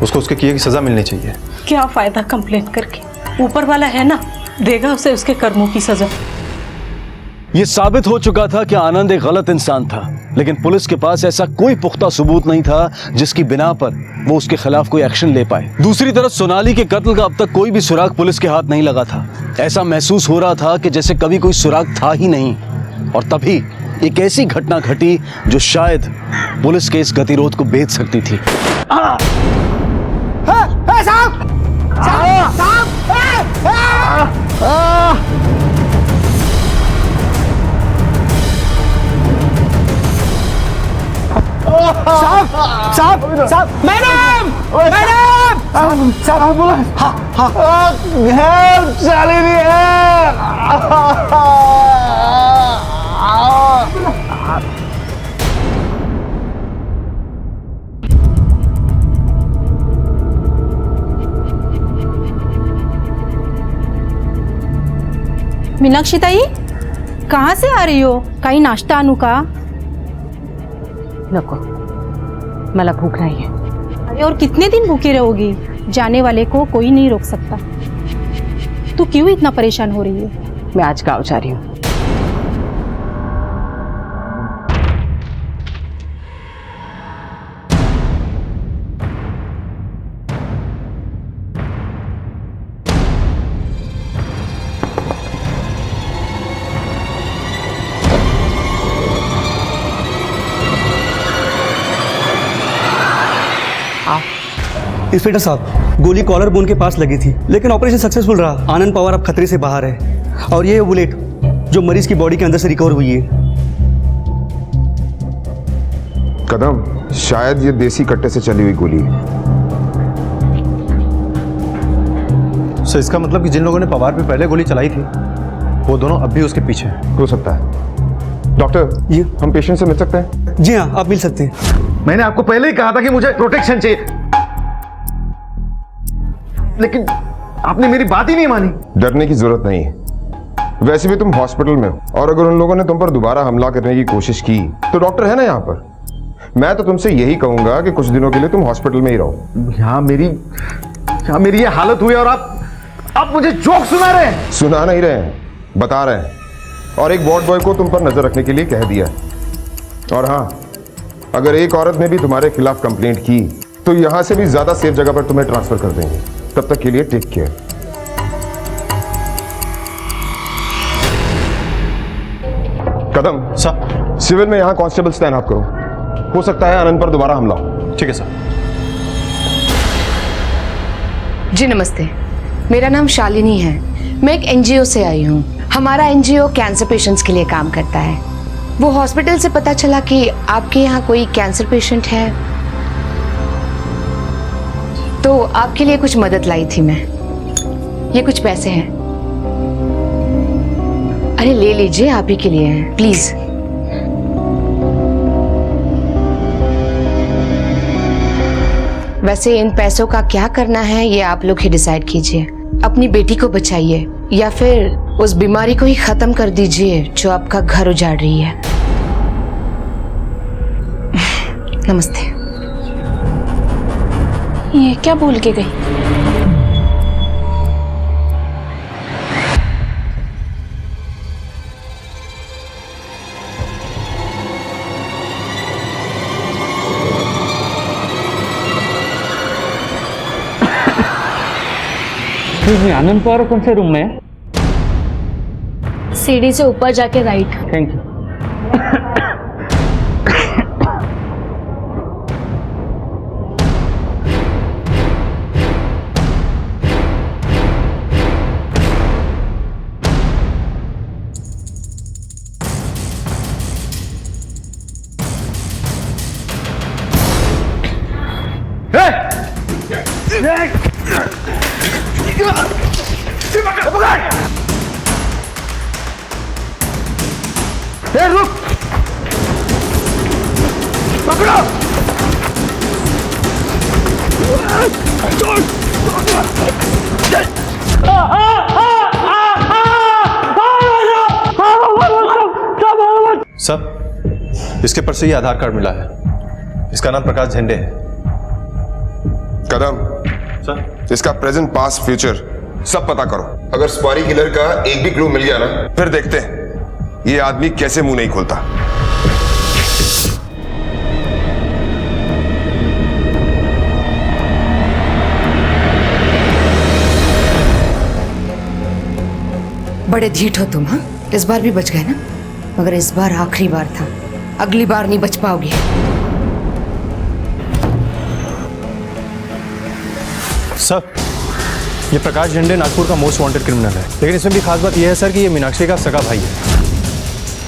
उसको उसके किए की सजा मिलनी चाहिए। क्या फायदा कंप्लेंट करके, ऊपर वाला है ना, देगा उसे उसके कर्मों की सजा। यह साबित हो चुका था कि आनंद एक गलत इंसान था, लेकिन पुलिस के पास ऐसा कोई पुख्ता सबूत नहीं था जिसकी बिना पर वो उसके खिलाफ कोई एक्शन ले पाए। दूसरी तरफ सोनाली के कत्ल का अब तक कोई भी सुराग पुलिस के हाथ नहीं लगा था। ऐसा महसूस हो रहा था कि जैसे कभी कोई सुराग था ही नहीं। और तभी एक ऐसी घटना घटी जो शायद पुलिस के इस गतिरोध को बेच सकती थी। साहब, मैडम, साहब बोला, घर चली नहीं है। मीनाक्षी ताई, कहाँ से आ रही हो? काही नाश्ता आणू का? नको, मला भूख नहीं है। अरे और कितने दिन भूखी रहोगी? जाने वाले को कोई नहीं रोक सकता। तू क्यों इतना परेशान हो रही है? मैं आज गाँव जा रही हूँ। इंस्पेक्टर साहब, गोली कॉलर बोन के पास लगी थी, लेकिन ऑपरेशन सक्सेसफुल रहा। आनंद पवार अब खतरे से बाहर है। और ये बुलेट जो मरीज की बॉडी के अंदर से रिकवर हुई है। कदम, शायद ये देसी कट्टे से चली हुई गोली है। सो इसका मतलब कि जिन लोगों ने पवार पे पहले गोली चलाई थी वो दोनों अब भी उसके पीछे हैं। हो सकता है। डॉक्टर, जी, हम पेशेंट से मिल सकते हैं? जी हाँ, आप मिल सकते हैं। मैंने आपको पहले ही कहा था कि मुझे प्रोटेक्शन चाहिए, लेकिन आपने मेरी बात ही नहीं मानी। डरने की जरूरत नहीं है। वैसे भी तुम हॉस्पिटल में हो, और अगर उन लोगों ने तुम पर दोबारा हमला करने की कोशिश की तो डॉक्टर है ना यहाँ पर। मैं तो तुमसे यही कहूंगा कि कुछ दिनों के लिए तुम हॉस्पिटल में ही रहो। यहाँ मेरी ये हालत हुई और आप मुझे जोक सुना रहे हैं। सुना नहीं रहे हैं, बता रहे हैं। और एक वार्ड बॉय को तुम पर नजर रखने के लिए कह दिया है। और हाँ, अगर एक औरत ने भी तुम्हारे खिलाफ कंप्लेंट की तो यहां से भी ज्यादा सेफ जगह पर तुम्हें ट्रांसफर कर देंगे। तब तक के लिए टेक केयर। कदम सर, सिविल में यहां कांस्टेबल्स तैनात करो। हो सकता है आनंद पर दोबारा हमला हो। ठीक है सर। जी नमस्ते, मेरा नाम शालिनी है। मैं एक एनजीओ से आई हूँ। हमारा एनजीओ कैंसर पेशेंट्स के लिए काम करता है। वो हॉस्पिटल से पता चला कि आपके यहाँ कोई कैंसर पेशेंट है, तो आपके लिए कुछ मदद लाई थी मैं। ये कुछ पैसे हैं, अरे ले लीजिए, आप ही के लिए हैं, प्लीज। वैसे इन पैसों का क्या करना है ये आप लोग ही डिसाइड कीजिए। अपनी बेटी को बचाइए या फिर उस बीमारी को ही खत्म कर दीजिए जो आपका घर उजाड़ रही है। नमस्ते। ये क्या बोल के गई? आनंद पवार कौन से रूम में है? सीढ़ी से ऊपर जाके राइट। Thank you. रुक, पकड़ो। सर, इसके पर से ये आधार कार्ड मिला है। इसका नाम प्रकाश झंडे है। कदम सर, इसका प्रेजेंट पास्ट फ्यूचर सब पता करो। अगर स्पारी किलर का एक भी क्लू मिल गया ना, फिर देखते हैं ये आदमी कैसे मुंह नहीं खोलता। बड़े ढीठ हो तुम, हाँ? इस बार भी बच गए ना, मगर इस बार आखिरी बार था, अगली बार नहीं बच पाओगे। सर, ये प्रकाश झंडे नागपुर का मोस्ट वांटेड क्रिमिनल है, लेकिन इसमें भी खास बात यह है सर कि ये मीनाक्षी का सगा भाई है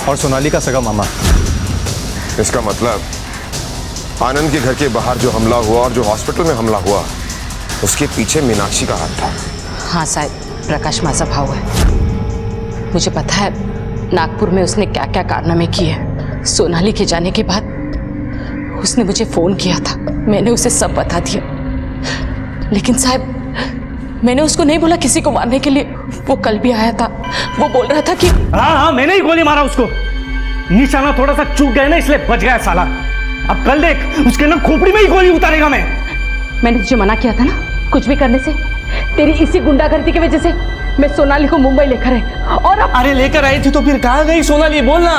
और सोनाली का सगा मामा। इसका मतलब आनंद के घर के बाहर जो हमला हुआ और जो हॉस्पिटल में हमला हुआ, उसके पीछे मीनाक्षी का हाथ था। हाँ साहब, प्रकाश माझा भाव है। मुझे पता है नागपुर में उसने क्या क्या कारनामे किए। सोनाली के जाने के बाद उसने मुझे फोन किया था, मैंने उसे सब बता दिया। लेकिन साहब, मैंने उसको नहीं बोला किसी को मारने के लिए। वो कल भी आया था, वो बोल रहा था कि हाँ, मैंने ही गोली मारा उसको। निशाना थोड़ा सा चूक गया ना, इसलिए बच गया साला। अब कल देख, उसके ना खोपड़ी में ही गोली उतारेगा मैंने तुझे मना किया था ना कुछ भी करने से। तेरी इसी गुंडागर्दी की वजह से मैं सोनाली को मुंबई लेकर आई, और अब अरे लेकर आई थी तो फिर कहाँ गई सोनाली, बोलना।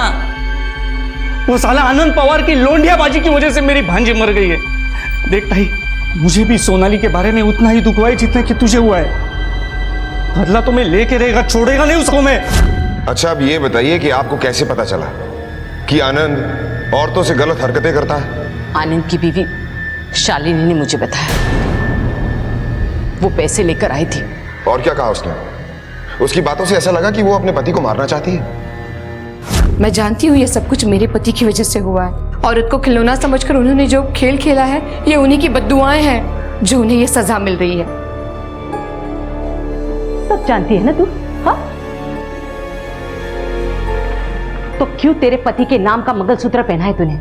वो साला आनंद पवार की लोंडियाबाजी की वजह से मेरी भांजी मर गई है। देख भाई, मुझे भी सोनाली के बारे में उतना ही दुख हुआ है जितना कि तुझे हुआ है। बदला तो मैं लेके रहेगा, छोड़ेगा नहीं उसको मैं। अच्छा, अब ये बताइए कि आपको कैसे पता चला कि आनंद औरतों से गलत हरकतें करता है? आनंद की बीवी शालिनी ने मुझे बताया। वो पैसे लेकर आई थी। और क्या कहा उसने? उसकी बातों से ऐसा लगा कि वो अपने पति को मारना चाहती है। मैं जानती हूँ ये सब कुछ मेरे पति की वजह से हुआ है। औरत को खिलौना समझकर उन्होंने जो खेल खेला है, ये उन्हीं की बद्दुआएं हैं जो उन्हें ये सजा मिल रही है। सब जानती है ना तू? हाँ, तो क्यों तेरे पति के नाम का मंगलसूत्र पहना है तूने?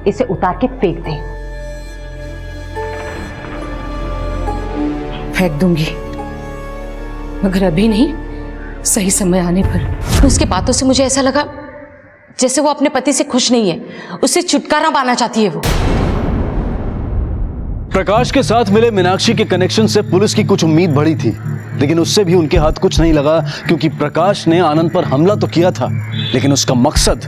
इसे उतार के फेंक दे। फेंक दूंगी, मगर अभी नहीं, सही समय आने पर। उसके बातों से मुझे ऐसा लगा जैसे वो अपने पति से खुश नहीं है, उससे छुटकारा पाना चाहती है वो। प्रकाश के साथ मिले मीनाक्षी के कनेक्शन से पुलिस की कुछ उम्मीद बढ़ी थी, लेकिन उससे भी उनके हाथ कुछ नहीं लगा, क्योंकि प्रकाश ने आनंद पर हमला तो किया था, लेकिन उसका मकसद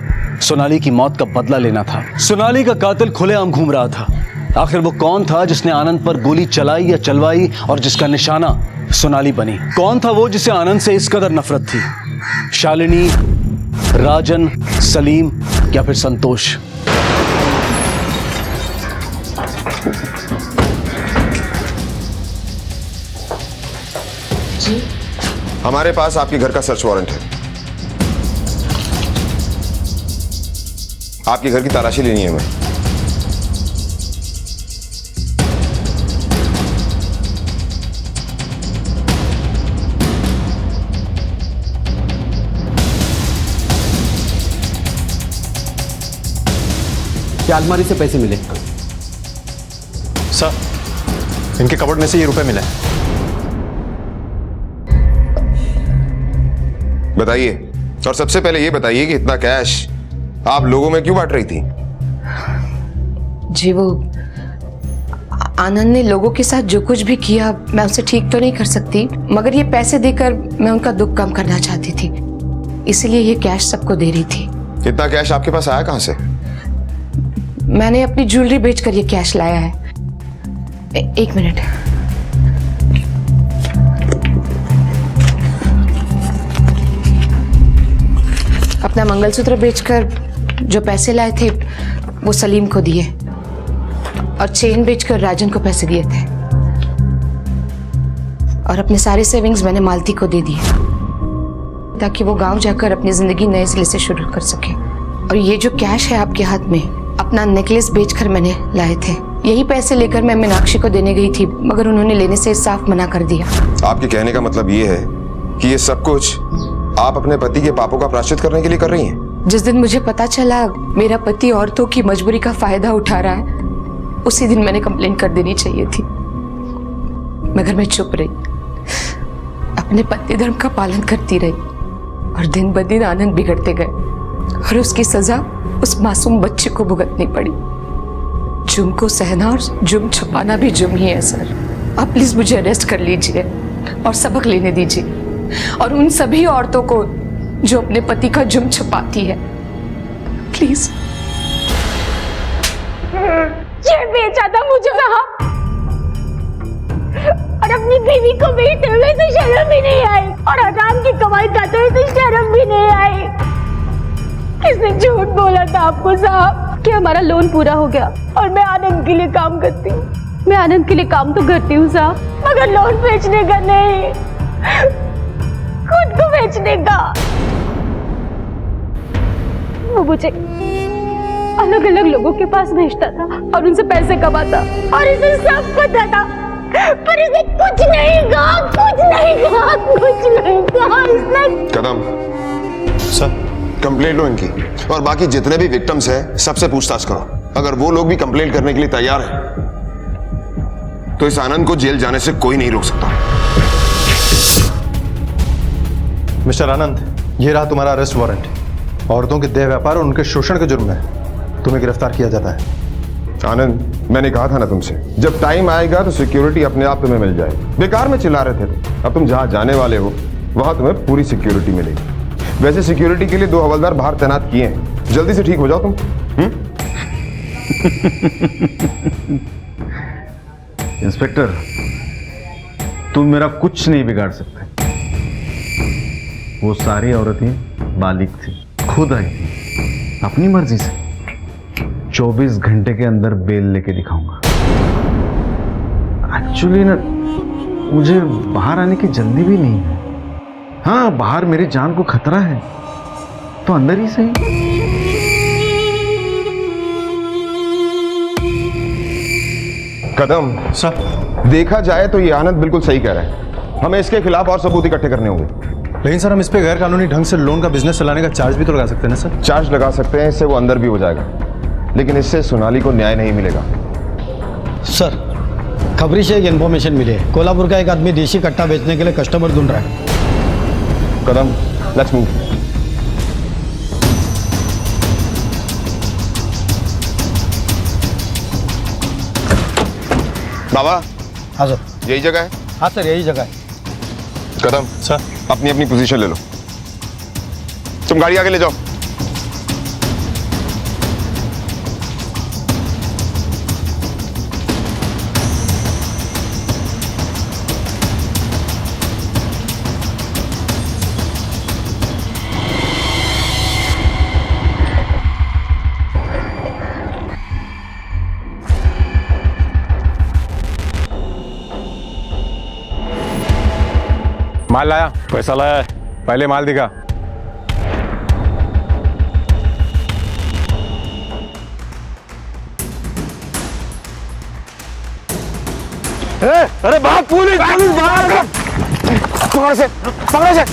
सोनाली की मौत का बदला लेना था। सोनाली का कातिल खुलेआम घूम रहा था। आखिर वो कौन था जिसने आनंद पर गोली चलाई या चलवाई और जिसका निशाना सोनाली बनी? कौन था वो जिसे आनंद से इस कदर नफरत थी? शालिनी, राजन, सलीम या फिर संतोष? जी? हमारे पास आपके घर का सर्च वारंट है। आपके घर की तलाशी लेनी है हमें। क्या अलमारी से पैसे मिले? सर, इनके कबर्ड में से ये रुपए मिले। बताइए, और सबसे पहले ये बताइए कि इतना कैश आप लोगों में क्यों बांट रही थी? जी वो आनंद ने लोगों के साथ जो कुछ भी किया मैं उसे ठीक तो नहीं कर सकती, मगर ये पैसे देकर मैं उनका दुख कम करना चाहती थी, इसलिए ये कैश सबको दे रही थी। इतना कैश आपके पास आया कहां से? मैंने अपनी ज्वेलरी बेचकर ये कैश लाया है। एक मिनट। अपना मंगलसूत्र बेचकर जो पैसे लाए थे वो सलीम को दिए, और चेन बेचकर राजन को पैसे दिए थे, और अपने सारे सेविंग्स मैंने मालती को दे दिए ताकि वो गांव जाकर अपनी जिंदगी नए सिरे से शुरू कर सके। और ये जो कैश है आपके हाथ में, अपना नेकलेस बेचकर मैंने लाए थे। यही पैसे लेकर मैं मीनाक्षी को देने गई थी, मगर उन्होंने लेने से साफ मना कर दिया। आपके कहने का मतलब ये है कि ये सब कुछ आप अपने पति के पापों का प्रायश्चित करने के लिए कर रही हैं? जिस दिन मुझे पता चला मेरा पति औरतों की मजबूरी का फायदा उठा रहा है, उसी दिन मैंने कंप्लेन कर देनी चाहिए थी, मगर मैं चुप रही, अपने पति धर्म का पालन करती रही, और दिन ब दिन आनंद बिगड़ते गए, और उसकी सजा उस मासूम बच्चे को भुगतनी पड़ी। जुर्म को सहना और जुर्म छुपाना भी जुर्म ही है सर। आप प्लीज मुझे अरेस्ट कर लीजिए और सबक लेने दीजिए, और उन सभी औरतों को जो अपने पति का जुर्म छुपाती है, प्लीज। ये बेचा था मुझे साहब, और अपनी बीवी को बेचते हुए तो शर्म भी नहीं आई, और हराम की कमाई खाते हुए तो शर्म भी नहीं आई। किसने झूठ बोला था आपको साहब कि हमारा लोन पूरा हो गया और मैं आनंद के लिए काम करती हूँ? मैं आनंद के लिए काम तो करती हूँ साहब, मगर लोन बेचने का नहीं, खुद को बेचने का। वो मुझे अलग अलग लोगों के पास भेजता था और उनसे पैसे कमाता, और इसे सब पता था, पर इसे कुछ नहीं कहा, कुछ नहीं कहा, कुछ नहीं कहा इसने। कदम सर, कंप्लेंट लो इनकी, और बाकी जितने भी विक्टिम्स हैं सबसे पूछताछ करो। अगर वो लोग भी कंप्लेंट करने के लिए तैयार हैं तो इस आनंद को जेल जाने से कोई नहीं रोक सकता। मिस्टर आनंद, ये रहा तुम्हारा अरेस्ट वारंट। औरतों के देह व्यापार और उनके शोषण के जुर्म में तुम्हें गिरफ्तार किया जाता है। आनंद, मैंने कहा था ना तुमसे, जब टाइम आएगा तो सिक्योरिटी अपने आप तुम्हें मिल जाएगी। बेकार में चिल्ला रहे थे, अब तुम जहां जाने वाले हो वहां तुम्हें पूरी सिक्योरिटी मिलेगी। वैसे सिक्योरिटी के लिए 2 हवलदार बाहर तैनात किए हैं, जल्दी से ठीक हो जाओ तुम। इंस्पेक्टर, तुम मेरा कुछ नहीं बिगाड़ सकते। वो सारी औरतें बालिग थी, खुद आई थी अपनी मर्जी से। 24 घंटे के अंदर बेल लेके दिखाऊंगा। एक्चुअली ना, मुझे बाहर आने की जल्दी भी नहीं है। हाँ, बाहर मेरी जान को खतरा है तो अंदर ही सही। कदम सर, देखा जाए तो ये आनंद बिल्कुल सही कह रहा है। हमें इसके खिलाफ और सबूत इकट्ठे करने होंगे। लेकिन सर, हम इस पे गैर कानूनी ढंग से लोन का बिजनेस चलाने का चार्ज भी तो लगा सकते हैं ना सर? चार्ज लगा सकते हैं, इससे वो अंदर भी हो जाएगा, लेकिन इससे सोनाली को न्याय नहीं मिलेगा। सर, खबरी से एक इन्फॉर्मेशन मिली है, कोल्हापुर का एक आदमी देशी कट्टा बेचने के लिए कस्टमर ढूंढ रहा है। कदम, लेट्स मूव। बाबा। हाँ सर। यही जगह है? हाँ सर, यही जगह है। कदम सर, अपनी अपनी पोजीशन ले लो। तुम गाड़ी आगे ले जाओ। माल लाया? पैसा लाया है। पहले माल दिखा। अरे भाग, पुलिस पुलिस भाग! पकड़ो से, पकड़ो से।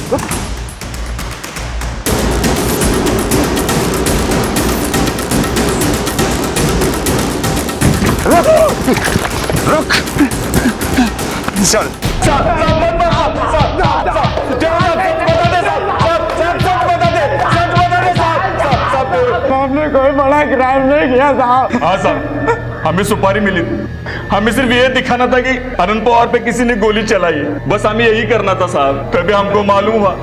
रुक, चल हमने कोई बड़ा क्राइम नहीं किया साहब। हाँ साहब, हमें सुपारी मिली थी। हमें सिर्फ ये दिखाना था कि आनंद पवार पे किसी ने गोली चलाई है, बस हमें यही करना था साहब। तभी हमको मालूम हुआ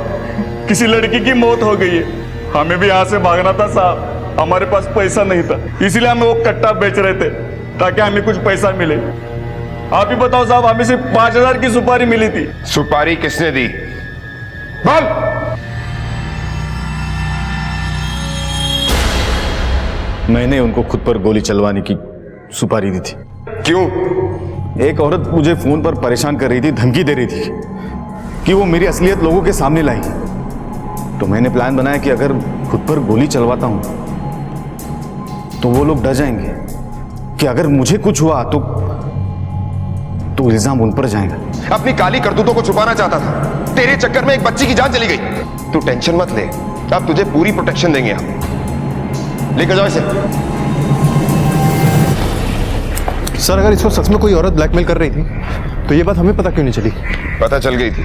किसी लड़की की मौत हो गई है। हमें भी यहाँ से भागना था साहब, हमारे पास पैसा नहीं था, इसीलिए हम वो कट्टा बेच रहे थे ताकि हमें कुछ पैसा मिले। आप ही बताओ साहब, हमें सिर्फ 5,000 की सुपारी मिली थी। सुपारी किसने दी? बोल। मैंने उनको खुद पर गोली चलवाने की सुपारी दी थी। क्यों? एक औरत मुझे फोन पर परेशान कर रही थी, धमकी दे रही थी कि वो मेरी असलियत लोगों के सामने लाई। तो मैंने प्लान बनाया कि अगर खुद पर गोली चलवाता हूं तो वो लोग डर जाएंगे कि अगर मुझे कुछ हुआ तो इल्जाम उन पर जाएगा। अपनी काली करतूतों को छुपाना चाहता था। तेरे चक्कर में एक बच्ची की जान चली गई। तू टेंशन मत ले, अब तुझे पूरी प्रोटेक्शन देंगे हम। लेकर जाओ इसे। सर, अगर इसको सच में कोई औरत ब्लैकमेल कर रही थी तो ये बात हमें पता क्यों नहीं चली? पता चल गई थी,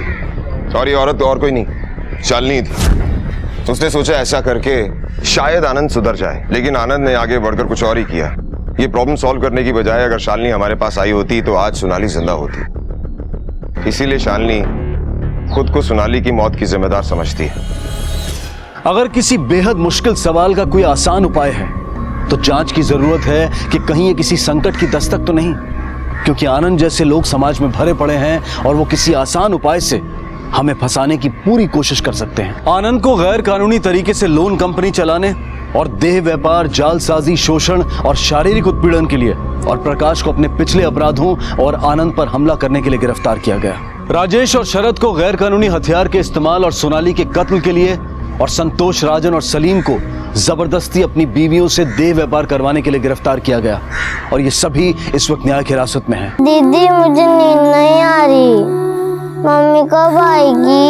और ये औरत तो और कोई नहीं, शालिनी थी। उसने सोचा ऐसा करके शायद आनंद सुधर जाए, लेकिन आनंद ने आगे बढ़कर कुछ और ही किया। ये प्रॉब्लम सॉल्व करने की बजाय अगर शालिनी हमारे पास आई होती तो आज सोनाली जिंदा होती। इसीलिए शालिनी खुद को सोनाली की मौत की जिम्मेदार समझती है। अगर किसी बेहद मुश्किल सवाल का कोई आसान उपाय है तो जांच की जरूरत है कि कहीं ये किसी संकट की दस्तक तो नहीं, क्योंकि आनंद जैसे लोग समाज में भरे पड़े हैं और वो किसी आसान उपाय से हमें फंसाने की पूरी कोशिश कर सकते हैं। आनंद को गैर कानूनी तरीके से लोन कंपनी चलाने और देह व्यापार, जालसाजी, शोषण और शारीरिक उत्पीड़न के लिए, और प्रकाश को अपने पिछले अपराधों और आनंद पर हमला करने के लिए गिरफ्तार किया गया। राजेश और शरद को गैर कानूनी हथियार के इस्तेमाल और सोनाली के कत्ल के लिए, और संतोष, राजन और सलीम को जबरदस्ती अपनी बीवियों से देह व्यापार करवाने के लिए गिरफ्तार किया गया, और ये सभी इस वक्त न्यायिक हिरासत में हैं। दीदी, मुझे नींद नहीं आ रही। मम्मी कब आएगी?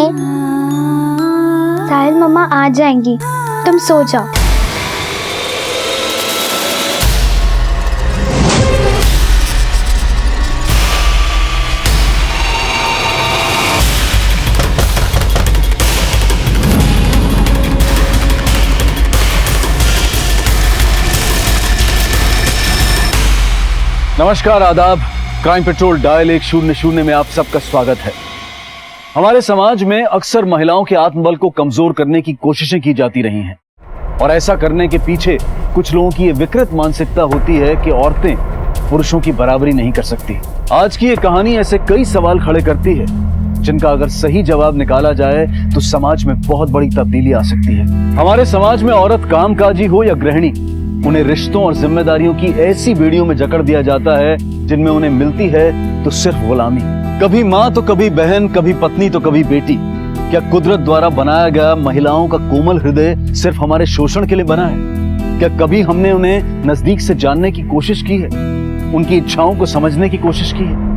शायद मम्मा आ जाएंगी, तुम सो जाओ। नमस्कार, आदाब। क्राइम पेट्रोल डायल 100 में आप सबका स्वागत है। हमारे समाज में अक्सर महिलाओं के आत्मबल को कमजोर करने की कोशिशें की जाती रही हैं, और ऐसा करने के पीछे कुछ लोगों की ये विकृत मानसिकता होती है कि औरतें पुरुषों की बराबरी नहीं कर सकती। आज की ये कहानी ऐसे कई सवाल खड़े करती है जिनका अगर सही जवाब निकाला जाए तो समाज में बहुत बड़ी तब्दीली आ सकती है। हमारे समाज में औरत कामकाजी हो या गृहिणी, उन्हें रिश्तों और जिम्मेदारियों की ऐसी बेड़ियों में जकड़ दिया जाता है जिनमें उन्हें मिलती है तो सिर्फ गुलामी। कभी माँ तो कभी बहन, कभी पत्नी तो कभी बेटी। क्या कुदरत द्वारा बनाया गया महिलाओं का कोमल हृदय सिर्फ हमारे शोषण के लिए बना है? क्या कभी हमने उन्हें नजदीक से जानने की कोशिश की है, उनकी इच्छाओं को समझने की कोशिश की है?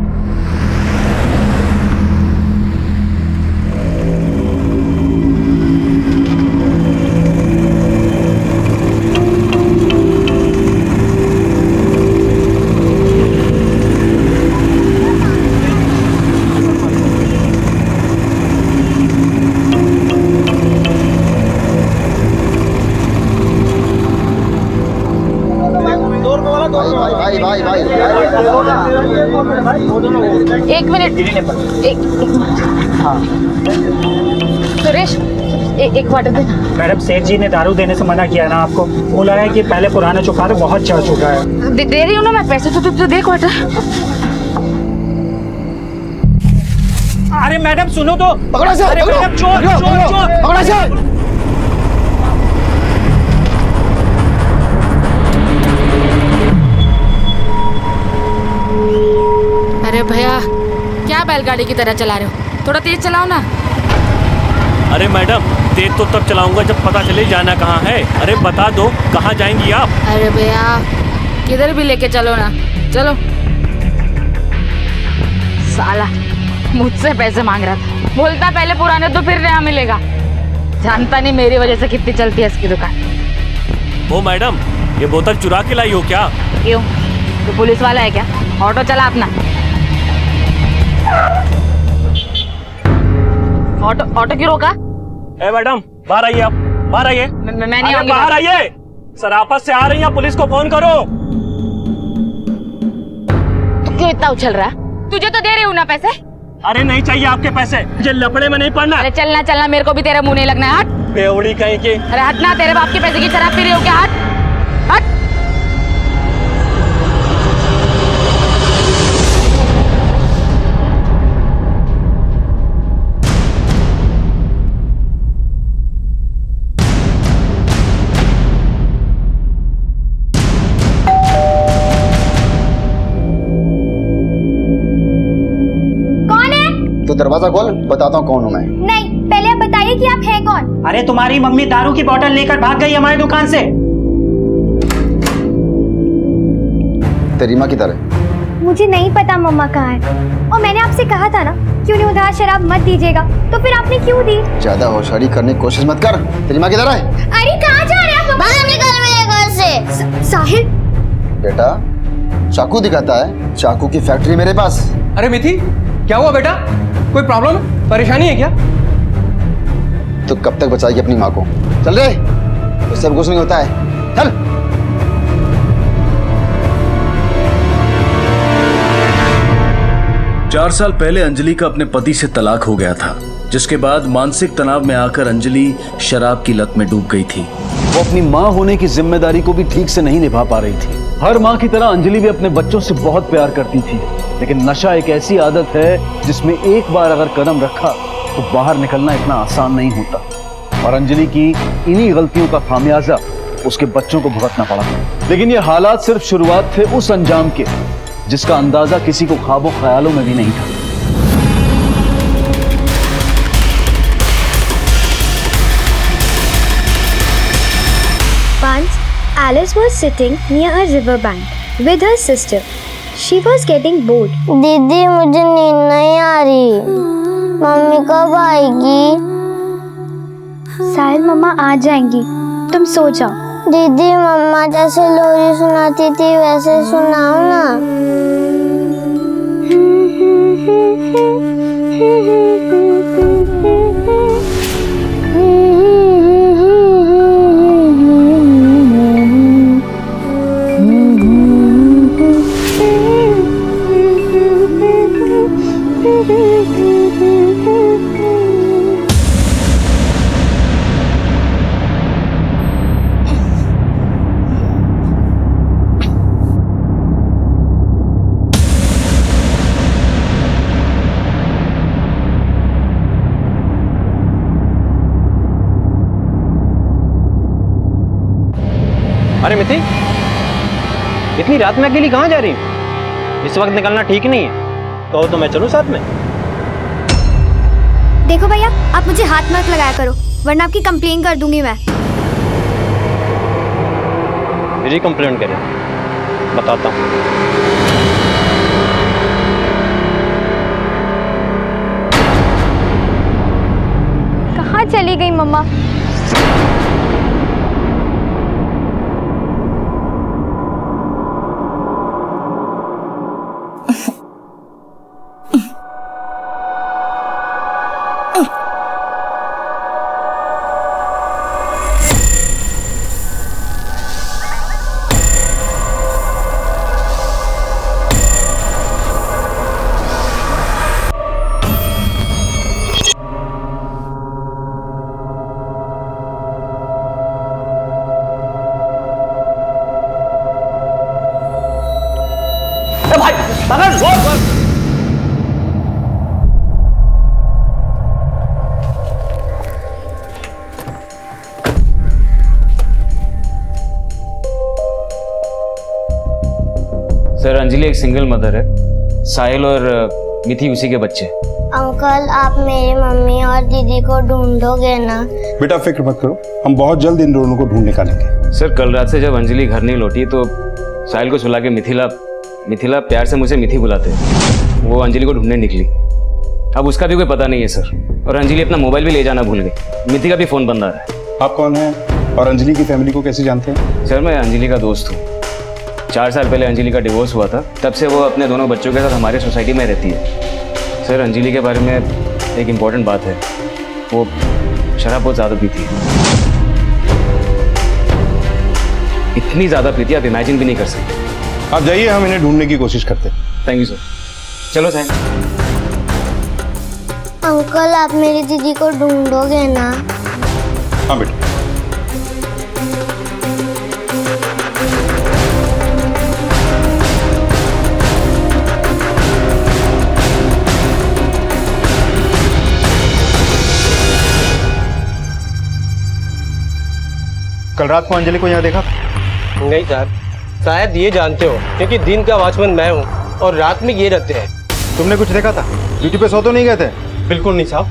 अंजलि ने हाँ सुरेश एक वाटर दे। मैडम सेठ जी ने दारू देने से मना किया ना आपको, बोला है कि पहले पुराना चुका दो, बहुत चढ़ चुका है। दे रही हूँ ना मैं पैसे, तो देख वाटर। अरे मैडम सुनो तो, पकड़ो से, अरे पकड़ो, मैडम चोर चोर चोर, पकड़ो से। अरे भैया क्या बैलगाड़ी की तरह चला रहे हो, थोड़ा तेज चलाओ ना। अरे मैडम तेज तो तब चलाऊंगा जब पता चले जाना कहाँ है। अरे बता दो कहाँ जाएंगी आप? अरे भैया किधर भी लेके चलो ना, चलो। साला मुझसे पैसे मांग रहा था, बोलता पहले पुराने तो फिर नया मिलेगा। जानता नहीं मेरी वजह से कितनी चलती है इसकी दुकान। ओ मैडम ये बोतल चुरा के लाई हो क्या? क्यों, तो पुलिस वाला है क्या? ऑटो चला अपना। ऑटो क्यों रोका? ए मैडम बाहर आइए, आप बाहर आइए। मैं नहीं आऊंगी। बाहर आइए, शराफत से आ रही हैं, पुलिस को फोन करो। तू क्यों इतना उछल रहा है? तुझे तो दे रही हूँ ना पैसे। अरे नहीं चाहिए आपके पैसे, मुझे लफड़े में नहीं पड़ना। अरे चलना चलना, मेरे को भी तेरे मुंह नहीं लगना है। हट बेवड़ी कहीं की। अरे हट ना, तेरे बाप के पैसे की शराब पी रही हो क्या? हट हट। तो दरवाजा खोल, बताता हूँ कौन हूँ मैं। नहीं, पहले आप बताइए कि आप हैं कौन। अरे तुम्हारी मम्मी दारू की बोतल लेकर भाग गई हमारी दुकान से। तेरी माँ की तरह। मुझे नहीं पता मम्मा कहाँ है, और मैंने आपसे कहा था ना कि उन्हें उधार शराब मत दीजिएगा, तो फिर आपने क्यों दी? ज्यादा होशियारी करने की कोशिश मत कर। तेरी माँ की तरह है। अरे कहाँ जा रहे हैं आप? बाहर निकल मेरे घर से। साहिल बेटा चाकू दिखाता है, चाकू की फैक्ट्री मेरे पास। अरे मिथि क्या हुआ बेटा, कोई प्रॉब्लम, परेशानी है क्या? तो कब तक बचाएगी अपनी माँ को? चल रे, तो सब कुछ नहीं होता है, चल। चार साल पहले अंजलि का अपने पति से तलाक हो गया था, जिसके बाद मानसिक तनाव में आकर अंजलि शराब की लत में डूब गई थी। वो अपनी माँ होने की जिम्मेदारी को भी ठीक से नहीं निभा पा रही थी। हर माँ की तरह अंजलि भी अपने बच्चों से बहुत प्यार करती थी, लेकिन नशा एक ऐसी आदत है जिसमें एक बार अगर कदम रखा तो बाहर निकलना इतना आसान नहीं होता। और अंजलि की इन्हीं गलतियों का खामियाजा उसके बच्चों को भुगतना पड़ा। लेकिन ये हालात सिर्फ शुरुआत थे उस अंजाम के जिसका अंदाजा किसी को ख्वाबों ख्यालों में भी नहीं था। Once, Alice was sitting near a river bank with her sister. She was getting bored. दीदी मुझे नींद नहीं आ रही, मम्मी कब आएगी? साहिल मम्मा आ जाएंगी, तुम सो जाओ। दीदी मम्मा जैसे लोरी सुनाती थी वैसे सुनाओ ना। अरे मिथि इतनी रात में अकेली कहाँ जा रही हूँ? इस वक्त निकलना ठीक नहीं है। कहो तो मैं चलूँ साथ में? देखो भैया, आप मुझे हाथ मत लगाया करो, वरना आपकी कंप्लेन कर दूंगी मैं। मेरी कंप्लेंट करें? बताता हूँ। कहाँ चली गई मम्मा? साला रोक। सर अंजलि एक सिंगल मदर है, साहिल और मिथि उसी के बच्चे। अंकल आप मेरी मम्मी और दीदी को ढूंढोगे ना? बेटा फिक्र मत करो, हम बहुत जल्द इन दोनों को ढूंढ निकालेंगे। सर कल रात से जब अंजलि घर नहीं लौटी तो साहिल को सुला के मिथिला प्यार से मुझे मिथि बुलाते हैं, वो अंजलि को ढूंढने निकली। अब उसका भी कोई पता नहीं है सर, और अंजलि अपना मोबाइल भी ले जाना भूल गई। मिथि का भी फ़ोन बंद आ रहा है। आप कौन हैं और अंजलि की फैमिली को कैसे जानते हैं? सर मैं अंजलि का दोस्त हूँ। 4 साल पहले अंजलि का डिवोर्स हुआ था, तब से वो अपने दोनों बच्चों के साथ हमारे सोसाइटी में रहती है। सर अंजलि के बारे में एक इम्पॉर्टेंट बात है, वो शराब बहुत ज़्यादा पीती है। इतनी ज़्यादा पीती आप इमेजिन भी नहीं कर सकते। आप जाइए, हम इन्हें ढूंढने की कोशिश करते हैं। Thank you sir. चलो साहब। अंकल आप मेरी दीदी को ढूंढोगे ना? हाँ बेटा। कल रात को अंजलि को यहाँ देखा? नहीं सर, शायद ये जानते हो क्योंकि दिन का वॉचमैन मैं हूँ और रात में ये रहते हैं। तुमने कुछ देखा था? ड्यूटी पे सो तो नहीं गए थे? बिल्कुल नहीं साहब,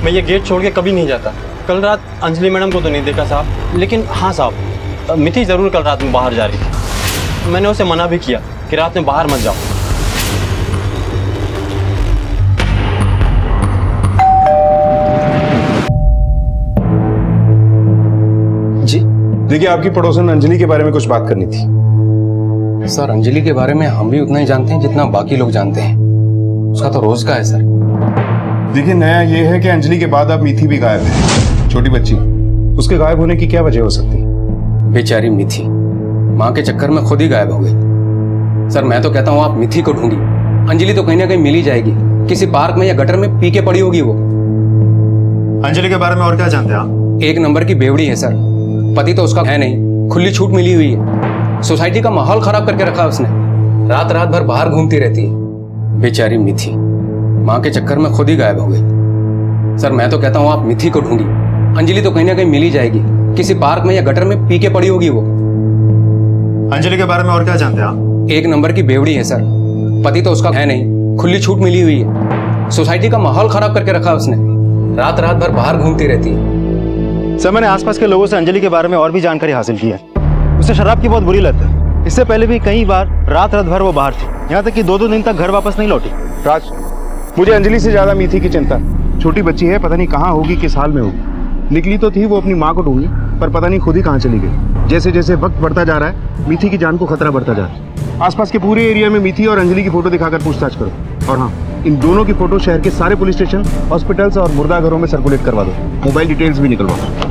मैं ये गेट छोड़ के कभी नहीं जाता। कल रात अंजलि मैडम को तो नहीं देखा साहब, लेकिन हाँ साहब मिथि ज़रूर कल रात में बाहर जा रही थी। मैंने उसे मना भी किया कि रात में बाहर मत जाओ। जी देखिए, आपकी पड़ोसन अंजलि के बारे में कुछ बात करनी थी। सर अंजलि के बारे में हम भी उतना ही जानते हैं जितना बाकी लोग जानते हैं। उसका तो रोज का है सर। देखिए, नया ये है कि अंजलि के बाद अब मिथि भी गायब है। छोटी बच्ची, उसके गायब होने की क्या वजह हो सकती? बेचारी मिथि माँ के चक्कर में खुद ही गायब हो गई। सर मैं तो कहता हूँ आप मिथि को ढूंढिए। अंजलि तो कहीं ना कहीं मिल ही जाएगी, किसी पार्क में या गटर में पी के पड़ी होगी वो। अंजलि के बारे में और क्या जानते हैं आप? 1 नंबर की बेवड़ी है सर, पति तो उसका है नहीं, खुली छूट मिली हुई है। सोसाइटी का माहौल खराब करके रखा है उसने, रात रात भर बाहर घूमती रहती है। बेचारी मिथि माँ के चक्कर में खुद ही गायब हो गई। सर मैं तो कहता हूँ आप मिथि को ढूंढिए। अंजलि तो कहीं ना कहीं मिल ही जाएगी, किसी पार्क में या गटर में पी के पड़ी होगी वो। अंजलि के बारे में और क्या जानते हैं आप? 1 नंबर की बेवड़ी है सर, पति तो उसका है नहीं, खुली छूट मिली हुई है। सोसाइटी का माहौल खराब करके रखा है उसने, रात रात भर बाहर घूमती रहती है। सर मैंने आसपास के लोगों से अंजलि के बारे में और भी जानकारी हासिल की है। उसे शराब की बहुत बुरी लत है। इससे पहले भी कई बार रात रात भर वो बाहर थी, यहाँ तक कि 2-2 दिन तक घर वापस नहीं लौटी। राज, मुझे अंजलि से ज्यादा मिथि की चिंता। छोटी बच्ची है, पता नहीं कहाँ होगी, किस हाल में होगी। निकली तो थी वो अपनी माँ को ढूंढने, पर पता नहीं खुद ही कहाँ चली गई। जैसे जैसे वक्त बढ़ता जा रहा है, मिथि की जान को खतरा बढ़ता जा रहा है। आसपास के पूरे एरिया में मिथि और अंजलि की फोटो दिखाकर पूछताछ करो। और हाँ, इन दोनों की फोटो शहर के सारे पुलिस स्टेशन, हॉस्पिटल्स और मुर्दाघरों में सर्कुलेट करवा दो। मोबाइल डिटेल्स भी निकलवा दो।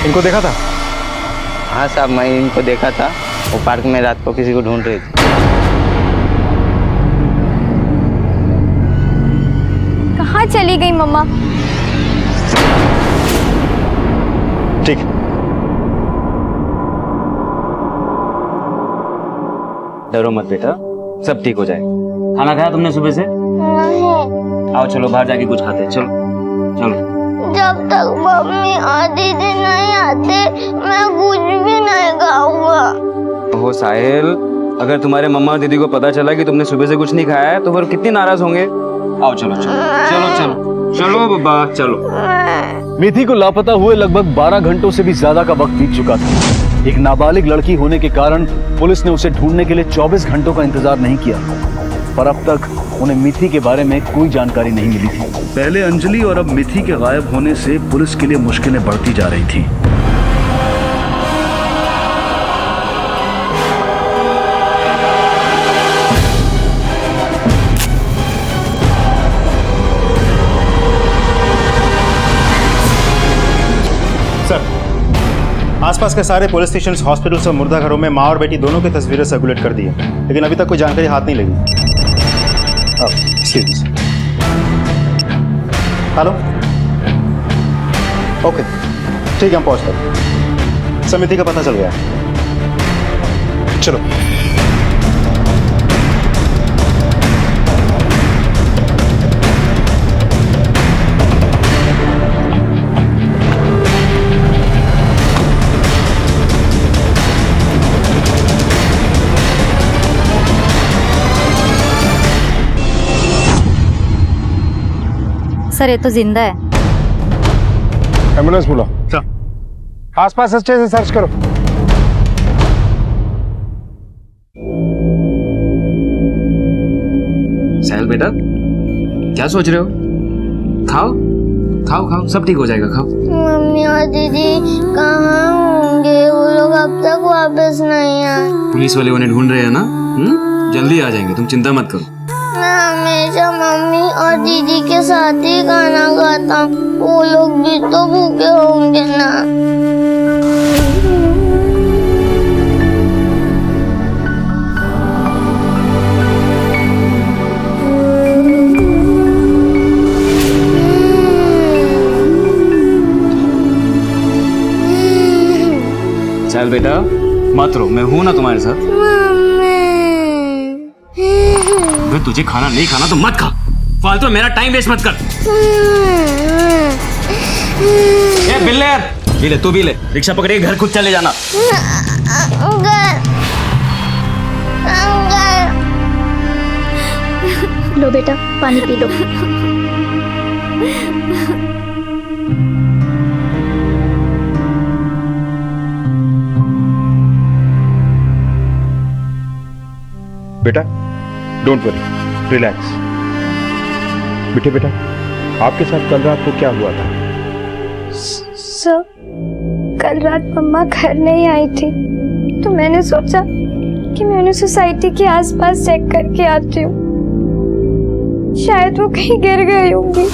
इनको देखा था? हाँ साहब, मैं इनको देखा था, वो पार्क में रात को किसी को ढूंढ रही थी। कहाँ चली गई मम्मा? ठीक। डरो मत बेटा, सब ठीक हो जाए। खाना खाया तुमने सुबह से? नहीं। आओ चलो बाहर जाके कुछ खाते हैं। चलो चलो। जब तक मम्मी और दीदी नहीं आते मैं कुछ भी नहीं खाऊंगा। ओहो साहिल, अगर तुम्हारे मम्मा और दीदी को पता चला कि तुमने सुबह से कुछ नहीं खाया है तो फिर कितने नाराज होंगे। आओ चलो चलो चलो चलो चलो बाबा चलो। मिथि को लापता हुए लगभग 12 घंटों से भी ज्यादा का वक्त बीत चुका था। एक नाबालिग लड़की होने के कारण पुलिस ने उसे ढूंढने के लिए 24 घंटों का इंतजार नहीं किया, पर अब तक उन्हें मिथि के बारे में कोई जानकारी नहीं मिली थी। पहले अंजलि और अब मिथि के गायब होने से पुलिस के लिए मुश्किलें बढ़ती जा रही थी। सर आसपास के सारे पुलिस स्टेशन, हॉस्पिटल्स और मुर्दा घरों में माँ और बेटी दोनों की तस्वीरें सर्कुलेट कर दी है, लेकिन अभी तक कोई जानकारी हाथ नहीं लगी। हेलो, ओके, ठीक है, हम पहुंचते हैं। समिति का पता चल गया, चलो। सर ये तो जिंदा है। एम्बुलेंस बुलाओ। आसपास अच्छे से सर्च करो। साहिल बेटा, क्या सोच रहे हो? खाओ खाओ खाओ, सब ठीक हो जाएगा, खाओ। मम्मी और दीदी कहाँ होंगे? वो लोग अब तक वापस नहीं आए। पुलिस वाले उन्हें ढूंढ रहे हैं ना। जल्दी आ जाएंगे, तुम चिंता मत करो। मैं हमेशा मम्मी और दीदी के साथ ही खाना खाता हूँ। वो लोग भी तो भूखे होंगे ना। चल बेटा, मत रो, मैं हूं ना तुम्हारे साथ। अगर तुझे खाना नहीं खाना तो मत खा, फालतू मेरा टाइम वेस्ट मत कर। ए बिल्ले यार, बिल्ले तू भी ले, रिक्शा पकड़ के घर खुद चले जाना। लो बेटा, पानी पी लो। बेटा डोंट वरी, रिलैक्स। बेटे बेटा, आपके साथ कल रात को क्या हुआ था? सर, कल रात मम्मा घर नहीं आई थी, तो मैंने सोचा कि मैं उन्हें सोसाइटी के आसपास चेक करके आती हूँ। शायद वो कहीं गिर गई होंगी।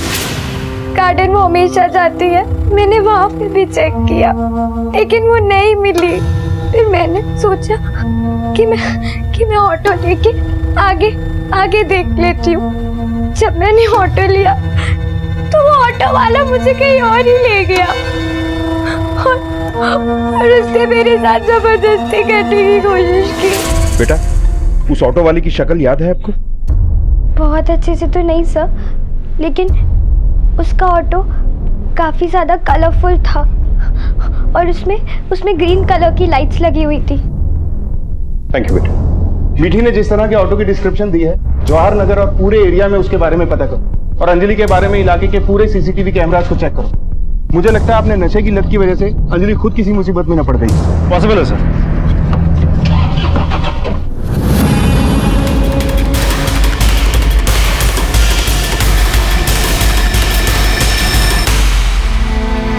गार्डन वो हमेशा जाती है, मैंने वहां पे भी चेक किया, लेकिन वो नहीं मिली। फिर मैंने सोचा कि मैं ऑटो लेके आगे देख लेती हूँ। जब मैंने ऑटो लिया तो वो ऑटो वाला मुझे कहीं और ही ले गया और उसने मेरे साथ जबरदस्ती करने की कोशिश की। बेटा, उस ऑटो वाले की शक्ल याद है आपको? बहुत अच्छे से तो नहीं सर, लेकिन उसका ऑटो काफी ज्यादा कलरफुल था और उसमें ग्रीन कलर की लाइट्स लगी हुई थी। थैंक यू बेटा। मीठी ने जिस तरह के ऑटो की डिस्क्रिप्शन दी है, जवाहर नगर और पूरे एरिया में उसके बारे में पता करो, और अंजलि के बारे में इलाके के पूरे सीसीटीवी कैमरास को चेक करो। मुझे लगता है आपने नशे की लत की वजह से अंजलि खुद किसी मुसीबत में न पड़ गई। पॉसिबल है सर।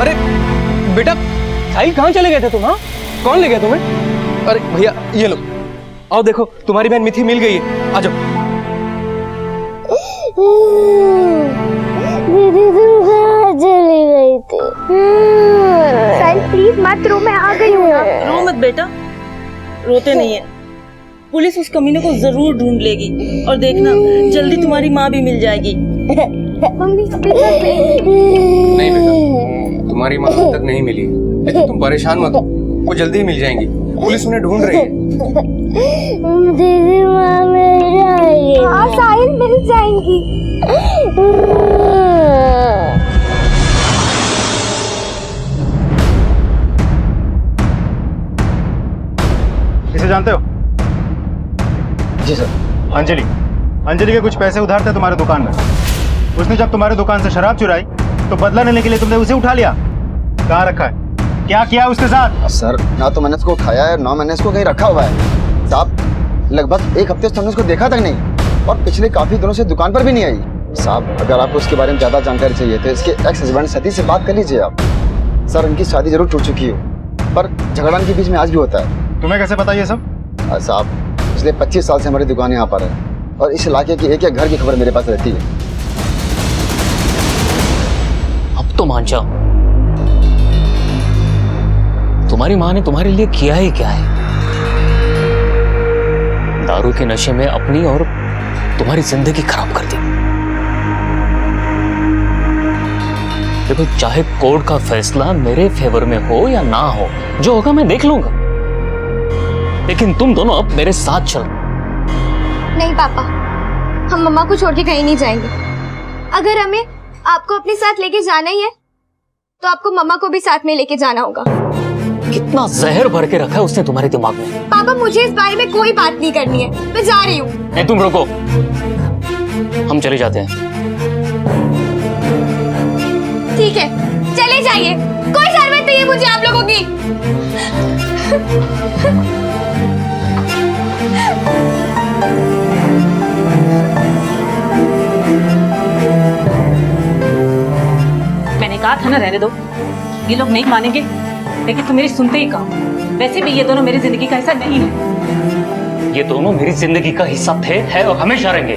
अरे बेटा, साहिल कहाँ चले गए थे तुम? हाँ, कौन ले गया तुम्हें? अरे भैया ये लो, आओ देखो, तुम्हारी बहन मिथि मिल गई है, आ जाओ। दीदी तुम कहाँ चली गई थी? साहिल प्लीज मत रो, मैं आ गई हूँ। रो मत बेटा, रोते नहीं है। पुलिस उस कमीने को जरूर ढूंढ लेगी और देखना जल्दी तुम्हारी माँ भी मिल जाएगी। मम्मी नहीं बेटा, तुम्हारी माँ अब तक नहीं मिली, लेकिन तुम परेशान मत हो, वो जल्दी ही मिल जाएंगी। पुलिस उन्हें ढूंढ रही है। दीदी माँ मिल जाएगी। हाँ साहिल, मिल जाएंगी। इसे जानते हो? जी सर। अंजलि के कुछ पैसे उधार थे तुम्हारे दुकान में। उसने जब तुम्हारे दुकान से शराब चुराई तो बदला लेने के लिए तुमने उसे उठा लिया। कहाँ रखा है? क्या किया उसके साथ? सर, ना तो मैंने उसको उठाया है, ना मैंने इसको कहीं रखा हुआ है। साहब, लगभग एक हफ्ते से हमने उसको देखा तक नहीं, और पिछले काफी दिनों से दुकान पर भी नहीं आई। साहब, अगर आपको उसके बारे में ज्यादा जानकारी चाहिए तो इसके एक्स हस्बैंड सतीश से बात कर लीजिए आप। सर, इनकी शादी जरूर टूट चुकी हो, पर झगड़ा इनके बीच में आज भी होता है। तुम्हें कैसे पता ये सब? साहब, पिछले 25 साल से हमारी दुकान यहाँ पर है, और इस इलाके की एक घर की खबर मेरे पास रहती है। अब तो मान जाओ। तुम्हारी माँ ने तुम्हारे लिए किया ही क्या है? दारू के नशे में अपनी और तुम्हारी जिंदगी खराब कर दी। देखो, चाहे कोर्ट का फैसला मेरे फेवर में हो या ना हो, जो होगा मैं देख लूंगा, लेकिन तुम दोनों अब मेरे साथ चलो। नहीं पापा, हम मम्मा को छोड़ के कहीं नहीं जाएंगे। अगर हमें आपको अपने साथ लेके जाना ही है तो आपको मम्मा को भी साथ में लेके जाना होगा। कितना जहर भर के रखा है उसने तुम्हारे दिमाग में। पापा, मुझे इस बारे में कोई बात नहीं करनी है, मैं जा रही हूँ। तुम रुको, हम चले जाते हैं। ठीक है, चले जाइए, कोई जरूरत नहीं है मुझे आप लोगों की। मैंने कहा था ना रहने दो, ये लोग नहीं मानेंगे, लेकिन तुम मेरी सुनते ही कहो। वैसे भी ये दोनों मेरी जिंदगी का हिस्सा नहीं है। ये दोनों मेरी जिंदगी का हिस्सा थे, है और हमेशा रहेंगे।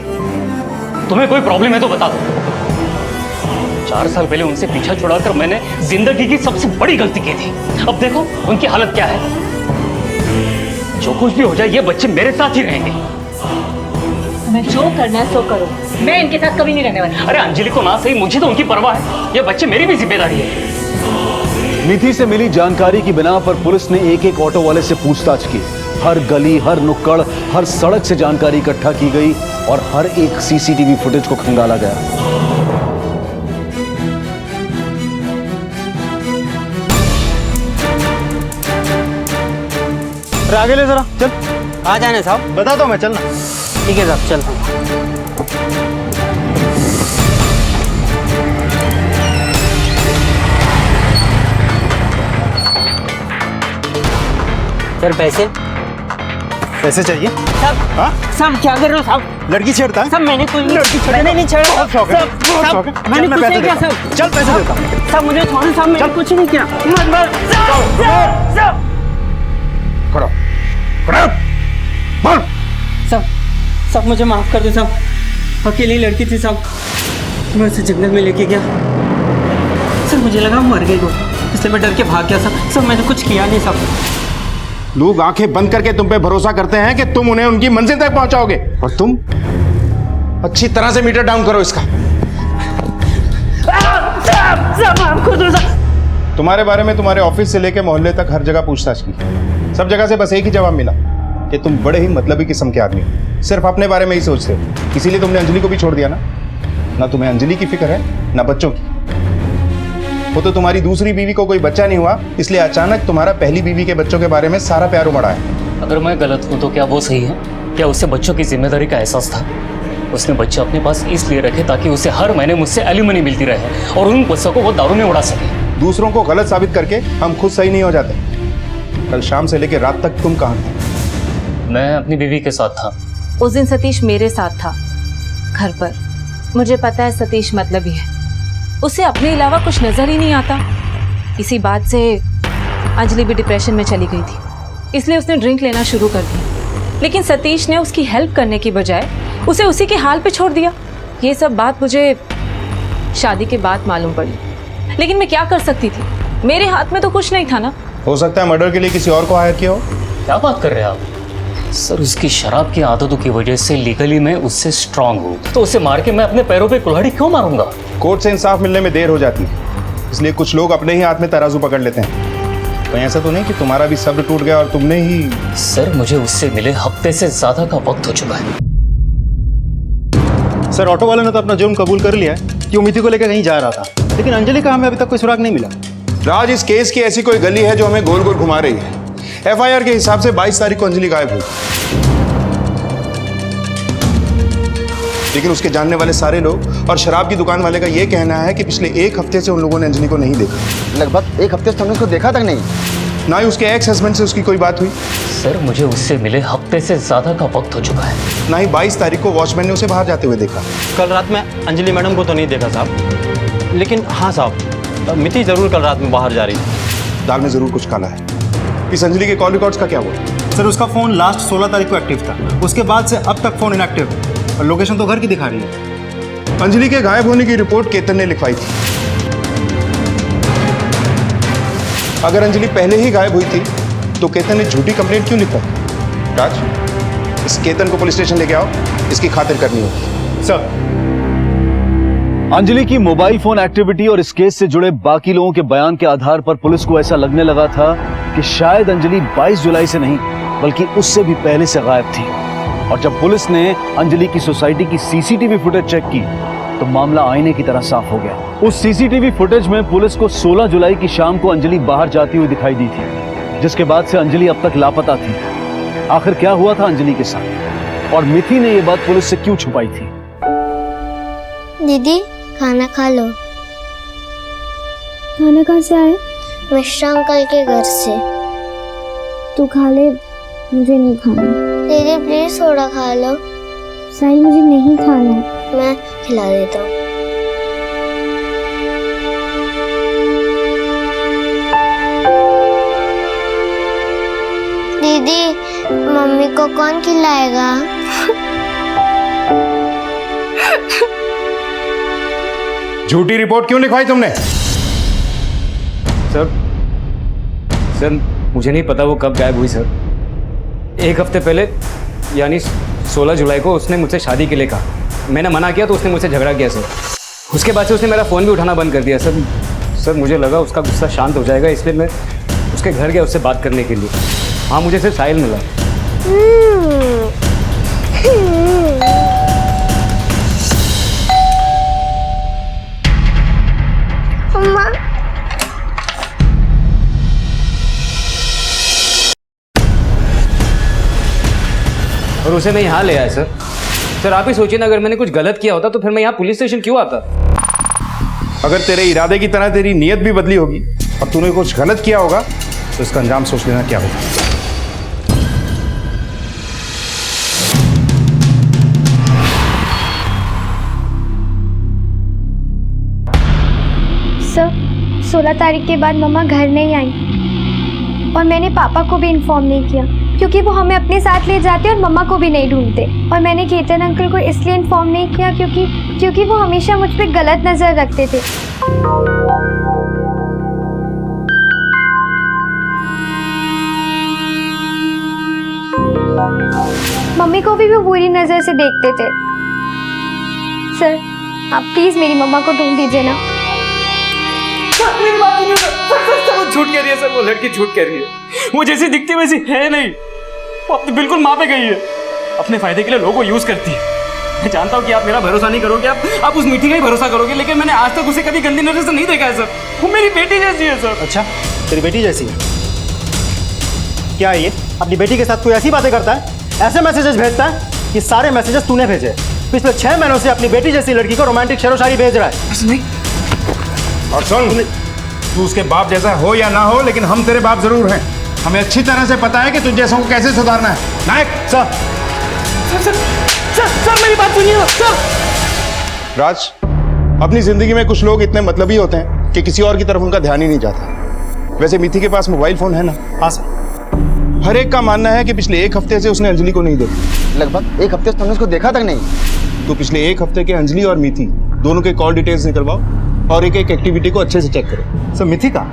तुम्हें कोई प्रॉब्लम है तो बता दो। 4 साल पहले उनसे पीछा छुड़ाकर मैंने जिंदगी की सबसे बड़ी गलती की थी। अब देखो उनकी हालत क्या है। जो कुछ भी हो जाए, ये बच्चे मेरे साथ ही रहेंगे। मैं जो करना है सो करो, मैं इनके साथ कभी नहीं रहने वाली। अरे अंजलि को ना सही, मुझे तो उनकी परवाह है। ये बच्चे मेरी भी जिम्मेदारी है। मिथि से मिली जानकारी की बिना पर पुलिस ने एक ऑटो वाले से पूछताछ की। हर गली, हर नुक्कड़, हर सड़क से जानकारी इकट्ठा की गई और हर एक सीसीटीवी फुटेज को खंगाला गया। आगे ले जरा, चल। आ जाने साहब। बता दो मैं चलना। ठीक है साहब, चलता हूँ। सर पैसे पैसे चाहिए? साहब क्या कर रहे हो साहब? लड़की छेड़ता है? साहब मैंने कोई मैंने नहीं छेड़ा। बहुत शौक है, बहुत शौक है। मैंने चल, कुछ मैं नहीं पैसे किया देता हूँ। साहब। चल पैसे देता हूँ। साहब मुझे छोड़ो साहब, मैंने कुछ नहीं किया। खड़ा खड़ा बोल। साहब मुझे माफ कर दो साहब, अकेली लड़की थी साहब, मैं उसे जंगल में लेके गया। सर मुझे लगा मर गई वो, इसलिए मैं डर के भाग गया साहब। मैंने कुछ किया नहीं साहब। लोग आंखें बंद करके तुम पे भरोसा करते हैं कि तुम उन्हें उनकी मंजिल तक पहुंचाओगे, और तुम अच्छी तरह से मीटर डाउन करो इसका। तुम्हारे बारे में तुम्हारे ऑफिस से लेकर मोहल्ले तक हर जगह पूछताछ की। सब जगह से बस एक ही जवाब मिला कि तुम बड़े ही मतलबी किस्म के आदमी हो, सिर्फ अपने बारे में ही सोचते हो। इसीलिए तुमने अंजलि को भी छोड़ दिया ना। ना तुम्हें अंजलि की फिक्र है ना बच्चों की। वो तो तुम्हारी दूसरी बीवी को कोई बच्चा नहीं हुआ, इसलिए अचानक तुम्हारा पहली बीवी के बच्चों के बारे में सारा प्यार उमड़ा है। अगर मैं गलत हूं तो क्या वो सही है? क्या उसे बच्चों की जिम्मेदारी का एहसास था? उसने बच्चे अपने पास इसलिए रखे ताकि उसे हर महीने मुझसे एलिमनी मिलती रहे और उन पैसों को वो दारू में उड़ा सके। दूसरों को गलत साबित करके हम खुद सही नहीं हो जाते। कल शाम से लेकर रात तक तुम कहाँ थे? मैं अपनी बीवी के साथ था। उस दिन सतीश मेरे साथ था घर पर। मुझे पता है सतीश मतलब ही है, उसे अपने अलावा कुछ नजर ही नहीं आता। इसी बात से अंजलि भी डिप्रेशन में चली गई थी, इसलिए उसने ड्रिंक लेना शुरू कर दी। लेकिन सतीश ने उसकी हेल्प करने की बजाय उसे उसी के हाल पे छोड़ दिया। ये सब बात मुझे शादी के बाद मालूम पड़ी, लेकिन मैं क्या कर सकती थी? मेरे हाथ में तो कुछ नहीं था ना। हो सकता है मर्डर के लिए किसी और को हायर किया हो। क्या बात कर रहे हैं आप? सर उसकी शराब की आदतों की वजह से लीगली मैं उससे स्ट्रांग हूँ, तो उसे मार के मैं अपने पैरों पे कुल्हाड़ी क्यों मारूंगा? कोर्ट से इंसाफ मिलने में देर हो जाती है, इसलिए कुछ लोग अपने ही हाथ में तराजू पकड़ लेते हैं। कहीं ऐसा तो नहीं कि तुम्हारा भी सब्र टूट गया और तुमने ही? सर मुझे उससे मिले हफ्ते से ज्यादा का वक्त हो चुका है। सर ऑटो वाले ने तो अपना जुर्म कबूल कर लिया है कि वो मिथि को लेकर कहीं जा रहा था, लेकिन अंजलि का हमें अभी तक कोई सुराग नहीं मिला। राज, इस केस की ऐसी कोई गली है जो हमें गोल गोल घुमा रही है। एफआईआर के हिसाब से 22 तारीख को अंजलि गायब हुई, लेकिन उसके जानने वाले सारे लोग और शराब की दुकान वाले का यह कहना है कि पिछले 1 हफ्ते से उन लोगों ने अंजलि को नहीं देखा। लगभग 1 हफ्ते से हमने उसको देखा तक नहीं। ना ही उसके एक्स हस्बैंड से उसकी कोई बात हुई। सर मुझे उससे मिले हफ्ते से ज्यादा का वक्त हो चुका है। ना ही 22 तारीख को वॉचमैन ने उसे बाहर जाते हुए देखा। कल रात में अंजलि मैडम को तो नहीं देखा साहब, लेकिन हाँ साहब मिथि जरूर कल रात में बाहर जा रही थी। दाल में जरूर कुछ काला है। इस अंजलि के कॉल रिकॉर्ड्स का क्या हुआ? सर उसका फोन लास्ट 16 तारीख को एक्टिव था, उसके बाद से अब तक फोन इनएक्टिव है और लोकेशन तो घर की दिखा रही है। अंजलि के गायब होने की रिपोर्ट केतन ने लिखवाई थी। अगर अंजलि पहले ही गायब हुई थी तो केतन ने झूठी कंप्लेंट क्यों लिखा? राज, इस केतन को पुलिस स्टेशन लेके आओ, इसकी खातिर करनी होगी। सर, अंजलि की मोबाइल फोन एक्टिविटी और इस केस से जुड़े बाकी लोगों के बयान के आधार पर पुलिस को ऐसा लगने लगा था कि शायद अंजलि 22 जुलाई से नहीं बल्कि उससे भी पहले से गायब थी। और जब पुलिस ने अंजलि की सोसाइटी की सीसीटीवी फुटेज चेक की तो मामला आईने की तरह साफ हो गया। उस सीसीटीवी फुटेज में पुलिस को 16 जुलाई की शाम को अंजलि बाहर जाती हुई दिखाई दी थी, जिसके बाद से अंजलि अब तक लापता थी। आखिर क्या हुआ था अंजलि के साथ और मिथि ने यह बात पुलिस से क्यों छुपाई थी? दीदी खाना खा लो। खाना कहाँ से आया? मिश्रा अंकल के घर से। तू खा ले, मुझे नहीं खाना। दीदी प्लीज थोड़ा खा लो। साहिल मुझे नहीं खाना। मैं खिला देता हूँ। दीदी मम्मी को कौन खिलाएगा? झूठी रिपोर्ट क्यों लिखवाई तुमने? सर मुझे नहीं पता वो कब गायब हुई सर। 1 हफ्ते पहले यानी 16 जुलाई को उसने मुझसे शादी के लिए कहा। मैंने मना किया तो उसने मुझसे झगड़ा किया सर। उसके बाद से उसने मेरा फ़ोन भी उठाना बंद कर दिया सर मुझे लगा उसका गुस्सा शांत हो जाएगा, इसलिए मैं उसके घर गया उससे बात करने के लिए। हाँ, मुझे सिर्फ साहिल मिला। मम्मा और उसे मैं यहाँ ले आया सर आप ही सोचिए ना, अगर मैंने कुछ गलत किया होता तो फिर मैं यहाँ पुलिस स्टेशन क्यों आता? अगर तेरे इरादे की तरह तेरी नीयत भी बदली होगी और तूने कुछ गलत किया होगा तो इसका अंजाम सोच लेना क्या होगा। सर 16 तारीख के बाद मम्मा घर नहीं आई और मैंने पापा को भी इन्फॉर्म नहीं किया क्योंकि वो हमें अपने साथ ले जाते और मम्मा को भी नहीं ढूंढते। और मैंने केतन अंकल को इसलिए इन्फॉर्म नहीं किया क्योंकि वो हमेशा मुझ पर गलत नज़र रखते थे। मम्मी को भी वो बुरी नज़र से देखते थे। सर आप प्लीज़ मेरी मम्मा को ढूंढ दीजिए ना। मेरी बात सुनिए सर, वो झूठ कह रही है सर, वो लड़की झूठ कह रही है। वो जैसी दिखती वैसी है नहीं, वो अपनी बिल्कुल माँ पे गई है, अपने फायदे के लिए लोगों को यूज करती है। मैं जानता हूँ कि आप मेरा भरोसा नहीं करोगे, आप उस मिठी का ही भरोसा करोगे, लेकिन मैंने आज तक उसे कभी गंदी नजर से नहीं देखा है सर। वो मेरी बेटी जैसी है सर। अच्छा, तेरी बेटी जैसी है? क्या है ये? अपनी बेटी के साथ कोई ऐसी बातें करता है, ऐसे मैसेजेस भेजता है कि सारे मैसेजेस तूने भेजे। पिछले 6 महीनों से अपनी बेटी जैसी लड़की को रोमांटिक शेरो शायरी भेज रहा है। ऐसा नहीं। और सुन, तू उसके बाप जैसा हो या ना हो, लेकिन हम तेरे बाप जरूर हैं। हमें अच्छी तरह से पता है कि तुझ जैसों को कैसे सुधारना है। नायक सर मेरी बात सुनिए ना सर। राज, अपनी जिंदगी में कुछ लोग इतने मतलबी होते हैं कि किसी और की तरफ उनका ध्यान ही नहीं जाता। वैसे मिथि के पास मोबाइल फोन है ना? हाँ सर। हर एक का मानना है कि पिछले 1 हफ्ते से उसने अंजलि को नहीं देखा। लगभग 1 हफ्ते से तुमने उसको देखा तक नहीं। तो पिछले 1 हफ्ते के अंजलि और मिथि दोनों के कॉल डिटेल्स निकलवाओ और एक एक्टिविटी को अच्छे से चेक करो। सर मिथि का?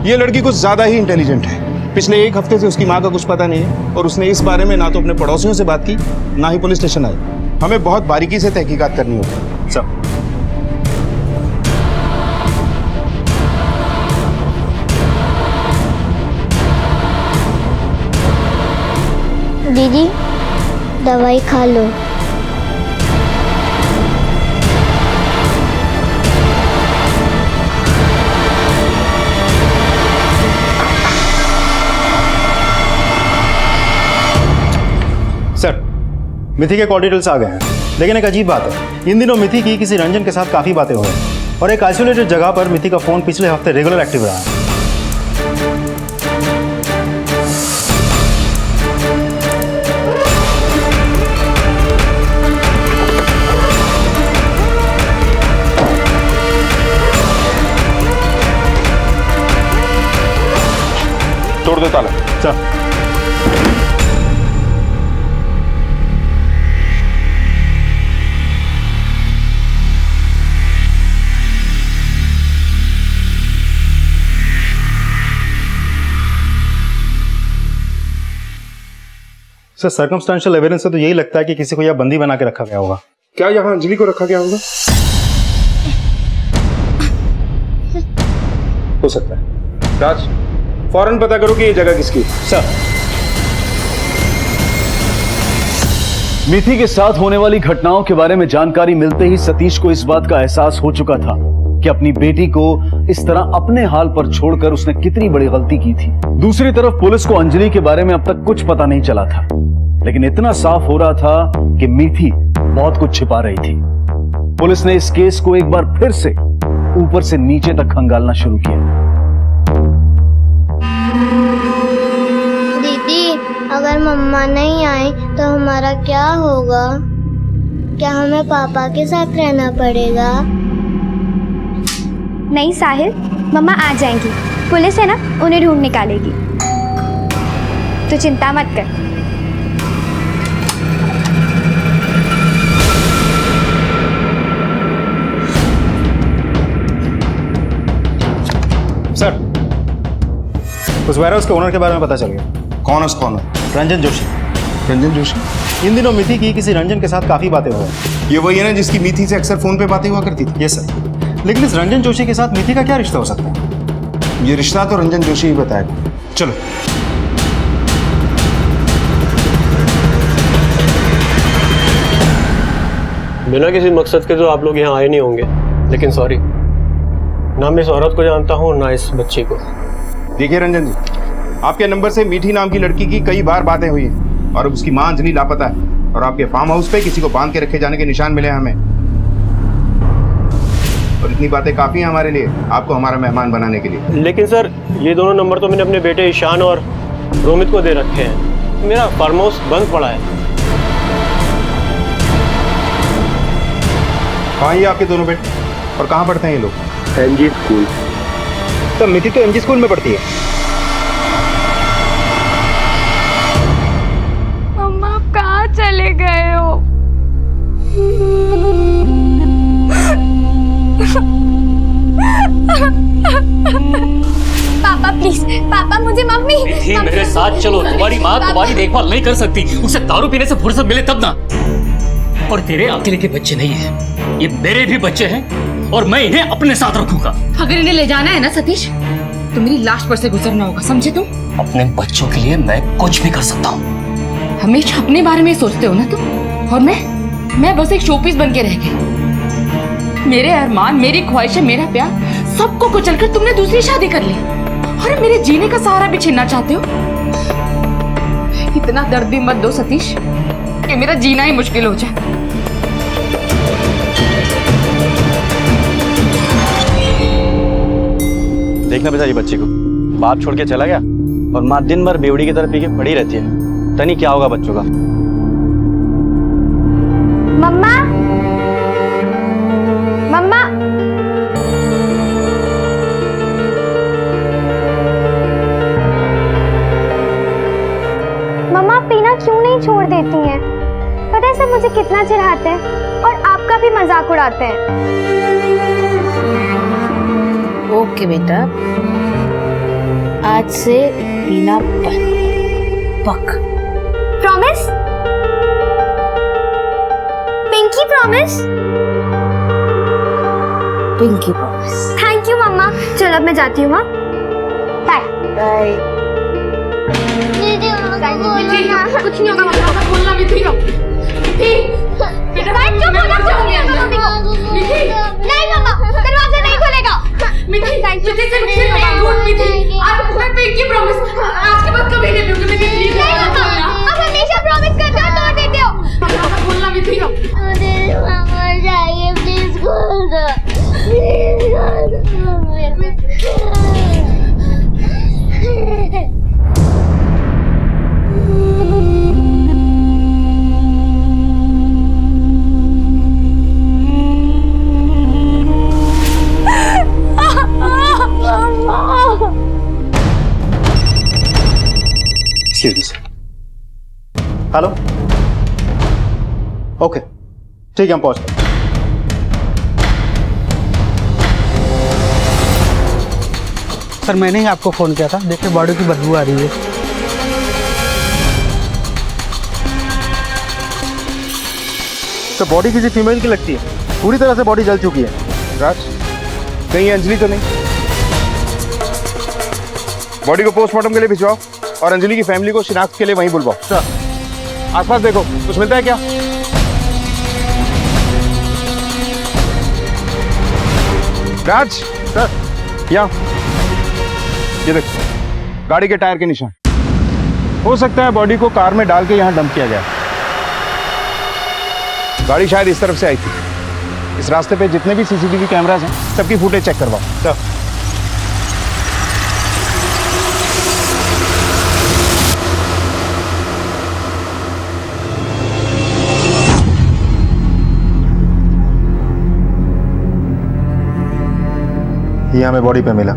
ये लड़की कुछ ज्यादा ही इंटेलिजेंट है। पिछले 1 हफ्ते से उसकी माँ का कुछ पता नहीं है और उसने इस बारे में ना तो अपने पड़ोसियों से बात की, ना ही पुलिस स्टेशन आई। हमें बहुत बारीकी से तहकीकात करनी होगी। सर दीदी दवाई खा लो। सर, मिथि के कॉल डिटेल्स आ गए हैं, लेकिन एक अजीब बात है, इन दिनों मिथि की किसी रंजन के साथ काफ़ी बातें हो रही हैं और एक आइसोलेटेड जगह पर मिथि का फ़ोन पिछले हफ्ते रेगुलर एक्टिव रहा है। तोड़ दो ताला। सर सर सर्कमस्टेंशियल एविडेंस से तो यही लगता है कि किसी को यह बंदी बना के रखा गया होगा। क्या यहाँ अंजलि को रखा गया होगा? हो सकता है। राज, फौरन पता करो कि ये जगह किसकी। सर, मिथि के साथ होने वाली घटनाओं के बारे में जानकारी मिलते ही सतीश को इस बात का एहसास हो चुका था कि अपनी बेटी को इस तरह अपने हाल पर छोड़कर उसने कितनी बड़ी गलती की थी। दूसरी तरफ पुलिस को अंजलि के बारे में अब तक कुछ पता नहीं चला था, लेकिन इतना साफ हो रहा था कि मिथि बहुत कुछ छिपा रही थी। पुलिस ने इस केस को एक बार फिर से ऊपर से नीचे तक खंगालना शुरू किया। दीदी, अगर मम्मा नहीं आई तो हमारा क्या होगा? क्या हमें पापा के साथ रहना पड़ेगा? नहीं साहिल, मम्मा आ जाएंगी। पुलिस है ना, उन्हें ढूंढ निकालेगी। तो चिंता मत कर। सर, उस वेयरहाउस के ओनर के बारे में पता चल गया। कौन है उसका ओनर? रंजन जोशी। रंजन जोशी? इन दिनों मिथि की किसी रंजन के साथ काफी बातें हो रही। ये वही है ना जिसकी मिथि से अक्सर फोन पे बातें हुआ करती थी? ये सर, लेकिन इस रंजन जोशी के साथ मिथि का क्या रिश्ता हो सकता है? ये रिश्ता तो रंजन जोशी ही बताएगा। चलो। बिना किसी मकसद के तो आप लोग यहाँ आए नहीं होंगे, लेकिन सॉरी, ना मैं इस औरत को जानता हूँ ना इस बच्ची को। देखिए रंजन जी, आपके नंबर से मीठी नाम की लड़की की कई बार बातें हुई हैं और उसकी मां अंजलि लापता है और आपके फार्म हाउस पे किसी को बांध के रखे जाने के निशान मिले हमें। और इतनी बातें काफी हैं हमारे लिए, आपको हमारा मेहमान बनाने के लिए। लेकिन सर, ये दोनों नंबर तो मैंने अपने बेटे ईशान और रोमित को दे रखे हैं। मेरा फार्म हाउस बंद पड़ा है। कहाँ ये आपके दोनों बेटे और कहाँ पढ़ते हैं ये लोग? MG school. तो मिथि तो एमजी स्कूल में पढ़ती है। मम्मा, आप कहाँ चले गए हो? पापा प्लीज, पापा मुझे मम्मी। मिथि, मेरे साथ चलो। तुम्हारी माँ तुम्हारी देखभाल नहीं कर सकती, उसे दारू पीने से फुर्सत मिले तब ना। और तेरे अकेले के बच्चे नहीं हैं, ये मेरे भी बच्चे हैं और मैं इन्हें अपने साथ रखूंगा। अगर इन्हें ले जाना है ना सतीश, तो मेरी लाश पर से गुजरना होगा, समझे तुम? अपने बच्चों के लिए मैं कुछ भी कर सकता हूँ। हमेशा अपने बारे में सोचते हो ना तुम, और मैं बस एक शोपीस बन के रह गई। मेरे अरमान, मेरी ख्वाहिशें, मेरा प्यार, सबको कुचलकर तुमने दूसरी शादी कर ली और मेरे जीने का सहारा भी छीनना चाहते हो। इतना दर्द भी मत दो सतीश कि मेरा जीना ही मुश्किल हो जाए। देखना बेचारी बच्ची को, बाप छोड़ के चला गया और माँ दिन भर बेवड़ी की तरह पी के पड़ी रहती है। तनी क्या होगा बच्चों का। मम्मा, मम्मा, मम्मा पीना क्यों नहीं छोड़ देती हैं? पता है सब मुझे कितना चिढ़ाते हैं और आपका भी मजाक उड़ाते हैं। ओके बेटा, आज से पीना बंद, पक्का। Promise? Pinky promise? Pinky promise. Thank you मम्मा। चलो अब मैं जाती हूँ। Bye bye. कुछ नहीं होगा मम्मा, बोलना भी थी। बेटा नहीं मम्मा, दरवाजा नहीं खुलेगा। मिथि से मुझे झूठ मिथि, आज मैं पिंकी प्रॉमिस, आज के बाद कभी नहीं पीऊंगी मिथि, प्लीज। नहीं मम्मा, आप हमेशा प्रॉमिस करते हो, तोड़ देते हो। मम्मा बोलना मिथि। मुझे मम्मा चाहिए, प्लीज खोल दो, प्लीज खोल दो। हेलो, ओके ठीक है, हम पहुंच गए। सर मैंने ही आपको फ़ोन किया था, देखिए बॉडी की बदबू आ रही है। तो बॉडी किसी फीमेल की लगती है, पूरी तरह से बॉडी जल चुकी है। राज, कहीं ये अंजलि तो नहीं? बॉडी को पोस्टमार्टम के लिए भिजवाओ और अंजलि की फैमिली को शिनाख्त के लिए वहीं बुलवाओ। सर, आसपास देखो, कुछ मिलता है क्या? राज, सर, यहाँ ये देखो, गाड़ी के टायर के निशान। हो सकता है बॉडी को कार में डाल के यहाँ डंप किया गया। गाड़ी शायद इस तरफ से आई थी। इस रास्ते पे जितने भी सीसीटीवी कैमरास हैं, सबकी फुटेज चेक करवाओ। सर, ये हमें बॉडी पे मिला।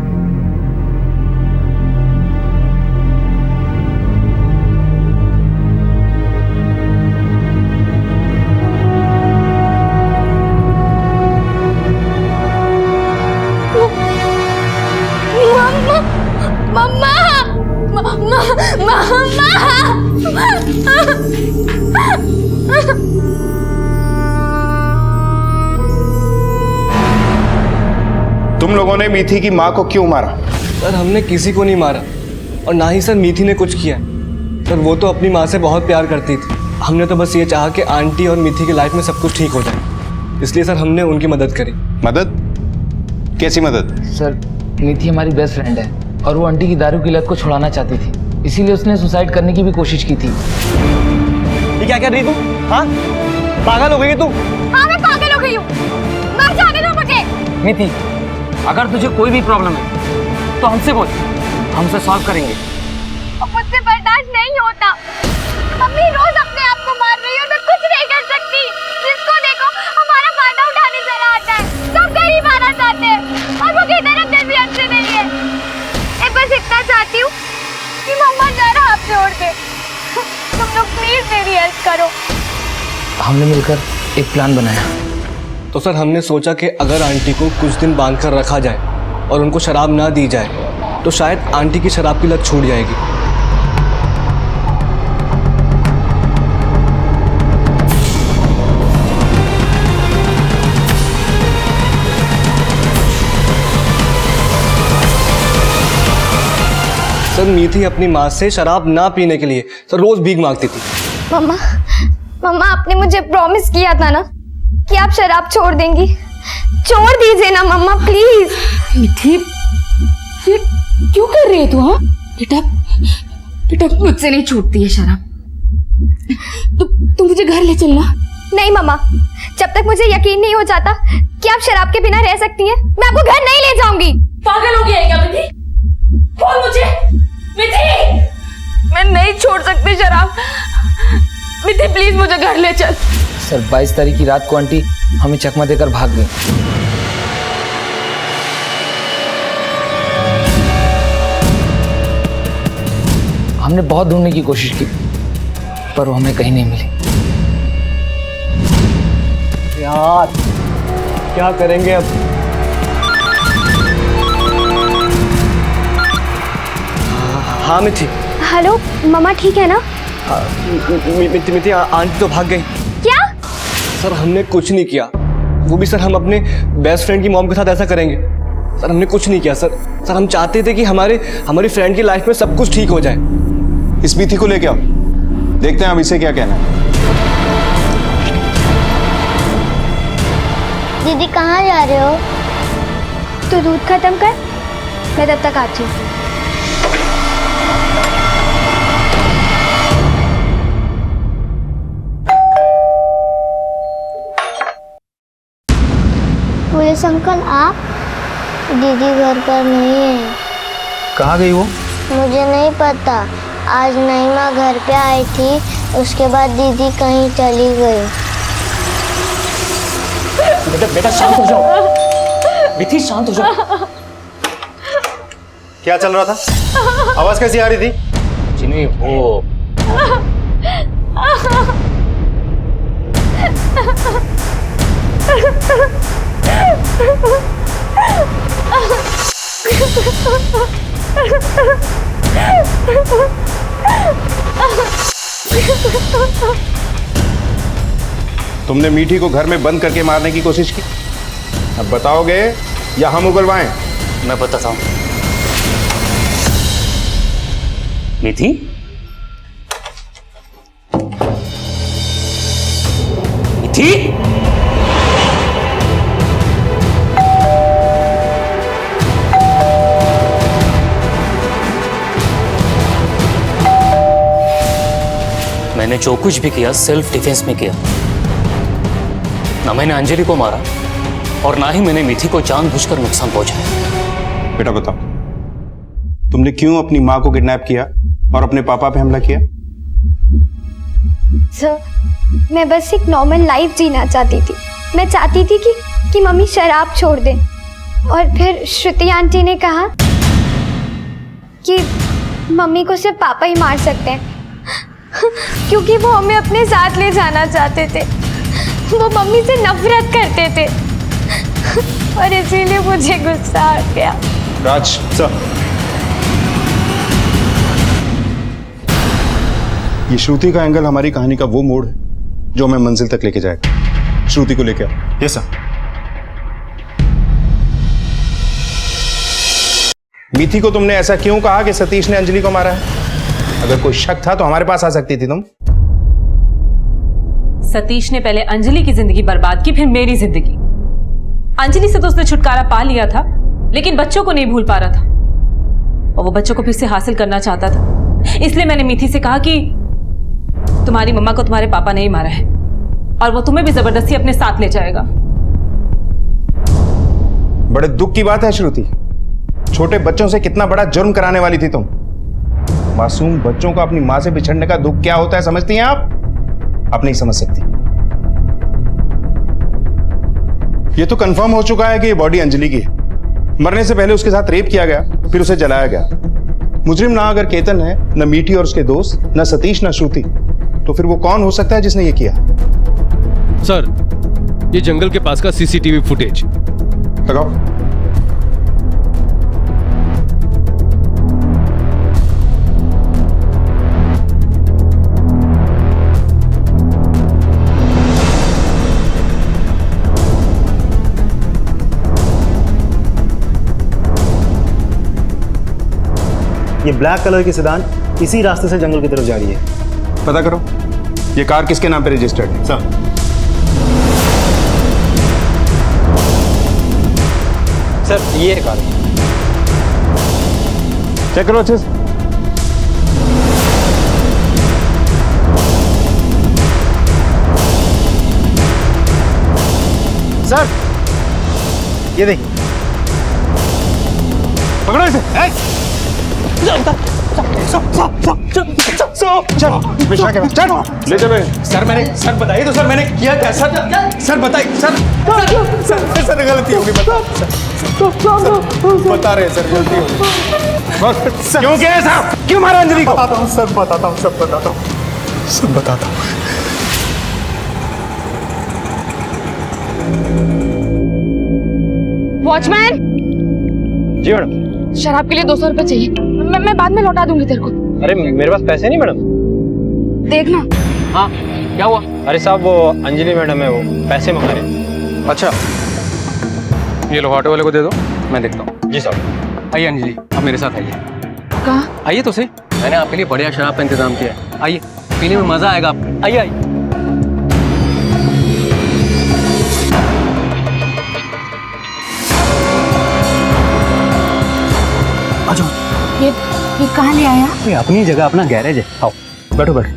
मम्मा, तुम लोगों ने मीठी की माँ को क्यों मारा? सर हमने किसी को नहीं मारा और ना ही सर मीठी ने कुछ किया। सर वो तो अपनी माँ से बहुत प्यार करती थी। हमने तो बस ये चाहा कि आंटी और मीठी की लाइफ में सब कुछ ठीक हो जाए, इसलिए सर हमने उनकी मदद करी। मदद? कैसी मदद? सर मीठी हमारी बेस्ट फ्रेंड है और वो आंटी की दारू की लत को छुड़ाना चाहती थी, इसीलिए उसने सुसाइड करने की भी कोशिश की थी। ये क्या कर रही तू? हाँ, पागल हो गई तू? हाँ मैं पागल हो गई हूँ। मर जाने दो मुझे। मीठी, अगर तुझे कोई भी प्रॉब्लम है तो हमसे बोल, हम उसे सॉल्व करेंगे। मुझसे बर्दाश्त नहीं होता। मम्मी रोज अपने आप को मार रही है, मैं कुछ नहीं कर सकती। जिसको देखो हमारा फायदा उठाने चला आता है। सब गरीब आना चाहते हैं और वो किधर अपने भी अच्छे नहीं है। मैं बस इतना चाहती हूँ कि मम्मा जरा हाथ जोड़ दे। तुम लोग प्लीज मेरी हेल्प करो। हमने मिलकर एक प्लान बनाया। तो सर हमने सोचा कि अगर आंटी को कुछ दिन बांध कर रखा जाए और उनको शराब ना दी जाए तो शायद आंटी की शराब की लत छूट जाएगी। सर मीठी अपनी माँ से शराब ना पीने के लिए सर रोज भीख मांगती थी। मम्मा, मम्मा आपने मुझे प्रॉमिस किया था ना कि आप शराब छोड़ देंगी। छोड़ दीजिए ना मम्मा प्लीज। मिठी, ये क्यों कर रही है तू? हाँ बेटा, बेटा मुझसे नहीं छूटती है शराब। तू मुझे घर ले चलना। नहीं मम्मा, जब तक मुझे यकीन नहीं हो जाता कि आप शराब के बिना रह सकती हैं, मैं आपको घर नहीं ले जाऊंगी। पागल हो गया है क्या मिठी? बोल मुझे मिठी। मैं नहीं छोड़ सकती शराब। मिठी प्लीज मुझे घर ले चल। सर 22 तारीख की रात को आंटी हमें चकमा देकर भाग गई। हमने बहुत ढूंढने की कोशिश की पर वो हमें कहीं नहीं मिली। यार क्या करेंगे अब? हाँ मिठी। हेलो मम्मा ठीक है ना? मिठी आंटी तो भाग गई। क्या? सर हमने कुछ नहीं किया, वो भी सर हम अपने बेस्ट फ्रेंड की मॉम के साथ ऐसा करेंगे? सर हमने कुछ नहीं किया सर। सर हम चाहते थे कि हमारी फ्रेंड की लाइफ में सब कुछ ठीक हो जाए। इस मीठी को लेके आओ, देखते हैं अब इसे क्या कहना है। दीदी कहाँ जा रहे हो? तो दूध खत्म कर, मैं तब तक आती हूँ। पुलिस अंकल आप? दीदी घर पर नहीं है। कहाँ गई वो? मुझे नहीं पता। आज नईमा घर पे आई थी, उसके बाद दीदी कहीं चली गई। बेटा शांत हो जाओ। मिठी शांत हो जाओ। क्या चल रहा था? आवाज कैसी आ रही थी? जिन्हें वो तुमने मीठी को घर में बंद करके मारने की कोशिश की। अब बताओगे या हम उगलवाएं? मैं बताता हूं। मीठी, मीठी, मैंने जो कुछ भी किया सेल्फ डिफेंस में किया। ना मैंने अंजलि को मारा और ना ही मैंने मीठी को जानबूझकर नुकसान पहुंचाया। बेटा बताओ, तुमने क्यों अपनी माँ को किडनैप किया और अपने पापा पे हमला किया? सर, मैं बस एक नॉर्मल लाइफ जीना चाहती थी। मैं चाहती थी कि मम्मी शराब छोड़ दें। और फिर श्रुति आंटी ने कहा कि मम्मी को सिर्फ पापा ही मार सकते हैं क्योंकि वो हमें अपने साथ ले जाना चाहते थे। वो मम्मी से नफरत करते थे और इसीलिए मुझे गुस्सा आ गया। राज सर, ये श्रुति का एंगल हमारी कहानी का वो मोड़ है जो हमें मंजिल तक लेके जाएगा। श्रुति को लेके आओ। Yes sir. मीठी को तुमने ऐसा क्यों कहा कि सतीश ने अंजलि को मारा है? अगर कोई शक था तो हमारे पास आ सकती थी तुम। सतीश ने पहले अंजलि की जिंदगी बर्बाद की, फिर मेरी जिंदगी। अंजलि से तो उसने छुटकारा पा लिया था, लेकिन बच्चों को नहीं भूल पा रहा था और वो बच्चों को फिर से हासिल करना चाहता था। इसलिए मैंने मीठी से कहा कि तुम्हारी मम्मा को तुम्हारे पापा ने ही मारा है और वो तुम्हें भी जबरदस्ती अपने साथ ले जाएगा। बड़े दुख की बात है श्रुति, छोटे बच्चों से कितना बड़ा जुर्म कराने वाली थी तुम। मासूम बच्चों को अपनी मां से बिछड़ने का दुख क्या होता है समझती हैं आप? आप नहीं समझ सकती। ये तो कंफर्म हो चुका है कि ये बॉडी अंजलि की है। मरने से पहले उसके साथ रेप किया गया, फिर उसे जलाया गया। मुजरिम ना अगर केतन है, न मीठी और उसके दोस्त, न सतीश, न श्रुति, तो फिर वो कौन हो सकता है जिसने ये किया? सर, ये जंगल के पास का सीसीटीवी फुटेज लगाओ। ये ब्लैक कलर की सेडान इसी रास्ते से जंगल की तरफ जा रही है। पता करो ये कार किसके नाम पे रजिस्टर्ड है। सर, सर ये कार चेक करो अच्छे से। सर ये देखिए, पकड़ो इसे। ले चलो। सर बताइए तो सर मैंने किया क्या? सर बताइए सर गलती होगी बता रहे सर, गलती होगी। क्यों किया साहब? क्यों मारा अंजलि को? बताता हूँ सर, बताता हूँ, सब बताता हूँ। वॉचमैन, जी मैडम। शराब के लिए 200 रुपए चाहिए। मैं बाद में लौटा दूंगी तेरे को। अरे मेरे पास पैसे नहीं मैडम। देखना। हाँ क्या हुआ? अरे साहब वो अंजलि मैडम है, वो पैसे मंगा रहे। अच्छा, ये लो ऑटो वाले को दे दो, मैं देखता हूँ। जी साहब। आइए अंजलि, आप मेरे साथ आइए। कहाँ? आइए तो सही, मैंने आपके लिए बढ़िया शराब का इंतजाम किया है। आइए, पीने में मजा आएगा आपको। आइए आइए। ये कहाँ ले आया? ये अपनी जगह अपना गैरेज है। आओ बैठो बैठो।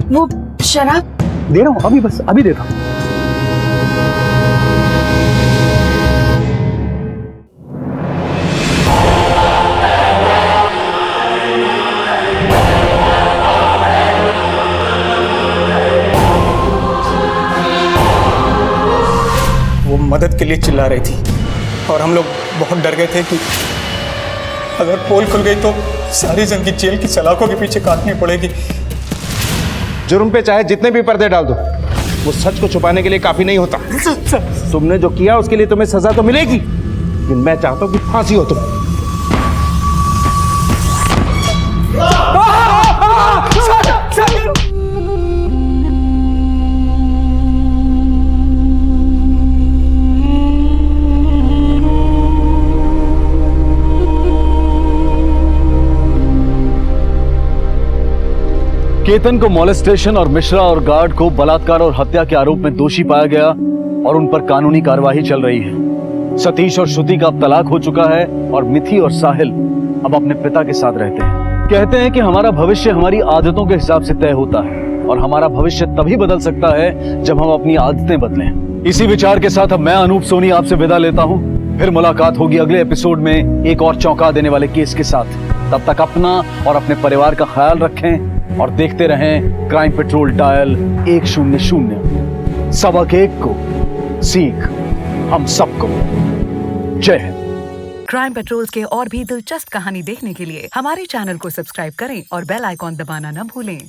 वो शराब दे रहा हूँ, अभी बस अभी देता हूँ। वो मदद के लिए चिल्ला रही थी और हम लोग बहुत डर गए थे कि अगर पोल खुल गई तो सारी जिंदगी जेल की सलाखों के पीछे काटनी पड़ेगी। जुर्म पे चाहे जितने भी पर्दे डाल दो, वो सच को छुपाने के लिए काफी नहीं होता। तुमने जो किया उसके लिए तुम्हें सजा तो मिलेगी, लेकिन मैं चाहता हूं कि फांसी हो तुम। केतन को मॉलेस्टेशन और मिश्रा और गार्ड को बलात्कार और हत्या के आरोप में दोषी पाया गया और उन पर कानूनी कार्यवाही चल रही है। सतीश और श्रुति का अब तलाक हो चुका है और मिथि और साहिल अब अपने पिता के साथ रहते हैं। कहते हैं कि हमारा भविष्य हमारी आदतों के हिसाब से तय होता है और हमारा भविष्य तभी बदल सकता है जब हम अपनी आदतें बदलें। इसी विचार के साथ अब मैं अनूप सोनी आपसे विदा लेता हूं। फिर मुलाकात होगी अगले एपिसोड में एक और चौंका देने वाले केस के साथ। तब तक अपना और अपने परिवार का ख्याल रखें और देखते रहें क्राइम पेट्रोल डायल 100। सबक एक को सीख हम सबको। जय हिंद। क्राइम पेट्रोल के और भी दिलचस्प कहानी देखने के लिए हमारे चैनल को सब्सक्राइब करें और बेल आइकॉन दबाना न भूलें।